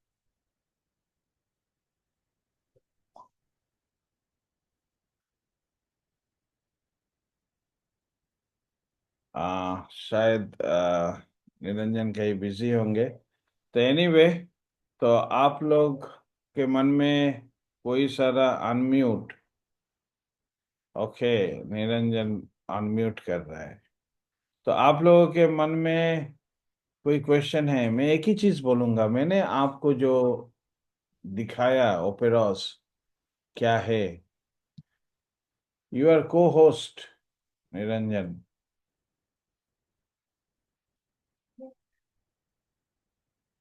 शायद निरंजन कहीं बिजी होंगे। तो एनीवे, तो आप लोग के मन में कोई सारा अनम्यूट, ओके, निरंजन अनम्यूट कर रहा है। तो आप लोगों के मन में कोई क्वेश्चन है? मैं एक ही चीज बोलूंगा, मैंने आपको जो दिखाया ओपेरॉस क्या है, यू आर को होस्ट निरंजन।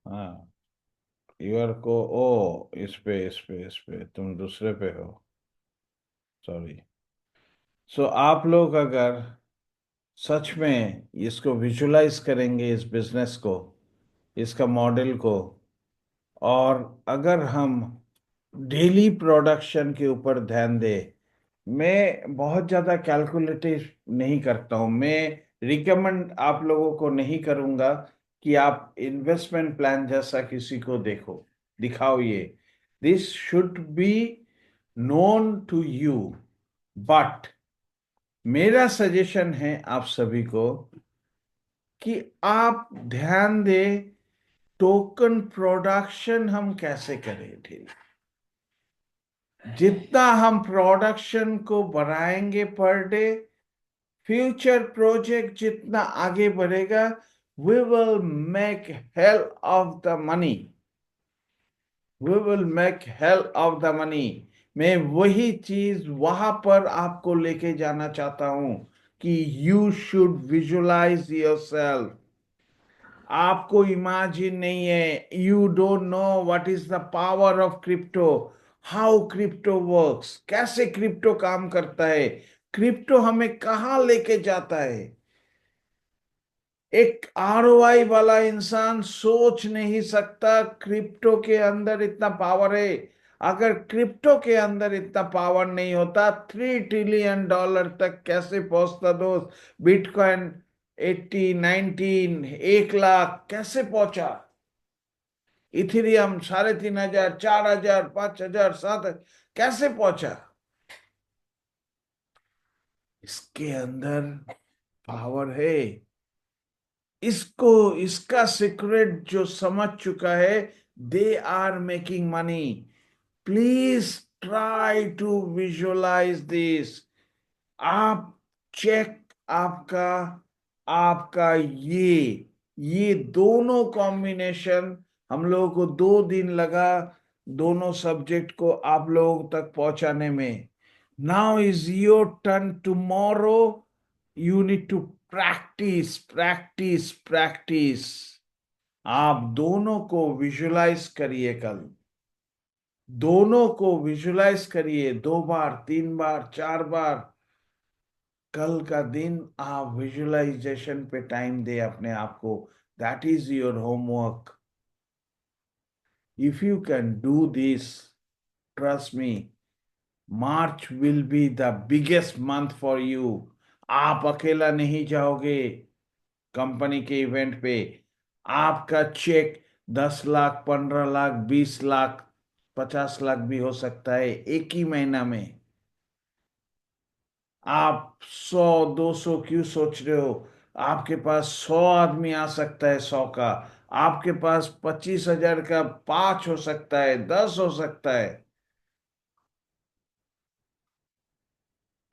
हाँ, यू आर को, ओ इस पे तुम दूसरे पे हो, सॉरी। सो आप लोग अगर सच में इसको विजुलाइज करेंगे, इस बिजनेस को, इसका मॉडल को, और अगर हम डेली प्रोडक्शन के ऊपर ध्यान दें, मैं बहुत ज़्यादा कैलकुलेटिव नहीं करता हूँ, मैं रिकमेंड आप लोगों को नहीं करूँगा कि आप इन्वेस्टमेंट प्लान जैसा किसी को देखो, दिखाओ ये। This should be known to you, but मेरा सजेशन है आप सभी को कि आप ध्यान दें टोकन प्रोडक्शन हम कैसे करें। ठीक, जितना हम प्रोडक्शन को बढ़ाएंगे पर डे, फ्यूचर प्रोजेक्ट जितना आगे बढ़ेगा, we will make hell of the money, we will make hell of the money. मैं वही चीज वहां पर आपको लेके जाना चाहता हूं कि यू शुड विजुअलाइज योरसेल्फ। आपको इमेजिन नहीं है, you don't know what is the power of crypto, how crypto works, कैसे क्रिप्टो काम करता है, क्रिप्टो हमें कहाँ लेके जाता है। एक आरओआई वाला इंसान सोच नहीं सकता क्रिप्टो के अंदर इतना पावर है। अगर क्रिप्टो के अंदर इतना पावर नहीं होता, $3 ट्रिलियन तक कैसे पहुंचता दोस्त। बिटकॉइन 80, 19, 1 लाख कैसे पहुंचा। इथेरियम 3,500, 4,000, 5,000, 7,000 कैसे पहुंचा। इसके अंदर पावर है। इसको, इसका सीक्रेट जो समझ चुका है, they are making money. Please try to visualize this. आप चेक, आपका आपका ये दोनों कॉम्बिनेशन, हम लोगों को 2 दिन लगा दोनों सब्जेक्ट को आप लोगों तक पहुंचाने में। Now is your turn. Tomorrow you need to practice practice practice. आप दोनों को विजुलाइज करिए, कल दोनों को विजुलाइज करिए, 2 बार, 3 बार, 4 बार। कल का दिन आप विजुअलाइजेशन पे टाइम दे अपने आप को। That is your homework. If you can do this, trust me, March will be the biggest month for you. आप अकेला नहीं जाओगे कंपनी के इवेंट पे। आपका चेक 10 लाख, 15 लाख, 20 लाख, 50 लाख भी हो सकता है एक ही महीना में। आप 100, 200 क्यों सोच रहे हो। आपके पास 100 आदमी आ सकता है, 100 का। आपके पास 25,000 का 5 हो सकता है, 10 हो सकता है।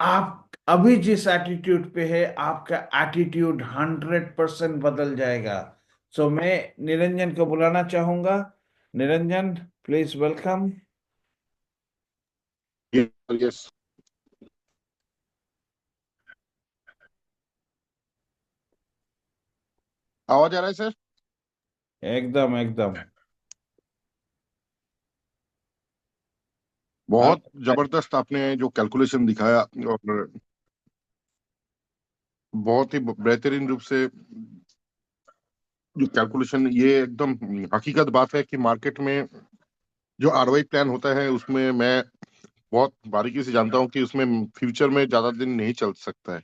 आप अभी जिस एटीट्यूड पे है, आपका एटीट्यूड 100% बदल जाएगा। सो मैं निरंजन को बुलाना चाहूंगा। Niranjan, please welcome. यस। आवाज आ रहा है सर? एकदम एकदम। बहुत आप जबरदस्त आपने जो कैलकुलेशन दिखाया, और बहुत ही बेहतरीन रूप से जो कैलकुलेशन, ये एकदम हकीकत बात है कि मार्केट में जो आरओआई प्लान होता है उसमें मैं बहुत बारीकी से जानता हूँ कि उसमें फ्यूचर में ज्यादा दिन नहीं चल सकता है।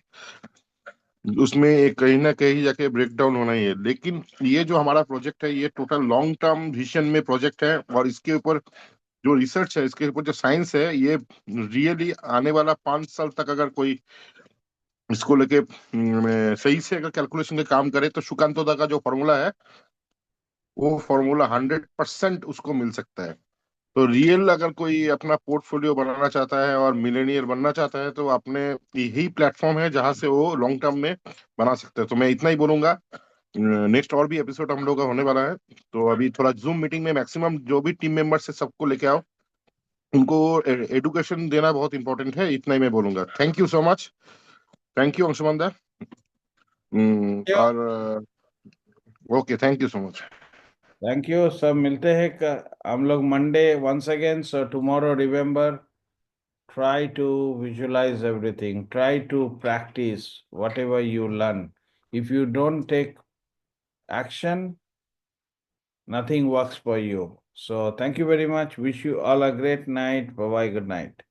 उसमें एक कहीं ना कहीं जाके ब्रेक डाउन होना ही है। लेकिन ये जो हमारा प्रोजेक्ट है, ये टोटल लॉन्ग टर्म विजन में प्रोजेक्ट है, और इसके ऊपर जो रिसर्च है, इसके ऊपर जो साइंस है, ये रियली आने वाला 5 साल तक अगर कोई इसको लेके सही से अगर कैलकुलेशन के काम करे, तो सुकांतोदा का जो फॉर्मूला है, वो फॉर्मूला 100% उसको मिल सकता है। तो रियल अगर कोई अपना पोर्टफोलियो बनाना चाहता है और मिलेनियर बनना चाहता है, तो अपने यही प्लेटफॉर्म है जहां से वो लॉन्ग टर्म में बना सकते हैं। तो मैं इतना ही बोलूंगा। नेक्स्ट और भी एपिसोड हम लोग का होने वाला है। तो अभी थोड़ा जूम मीटिंग में मैक्सिमम जो भी टीम मेंबर्स है सबको लेके आओ, उनको एडुकेशन देना बहुत इंपॉर्टेंट है। इतना ही मैं बोलूंगा। Thank you so much. Thank you Anshuman da. और okay, thank you so much. Thank you. सब मिलते हैं हम लोग Monday once again. So tomorrow remember, try to visualize everything, try to practice whatever you learn. If you don't take action, nothing works for you. So thank you very much. Wish you all a great night. Bye bye. Good night.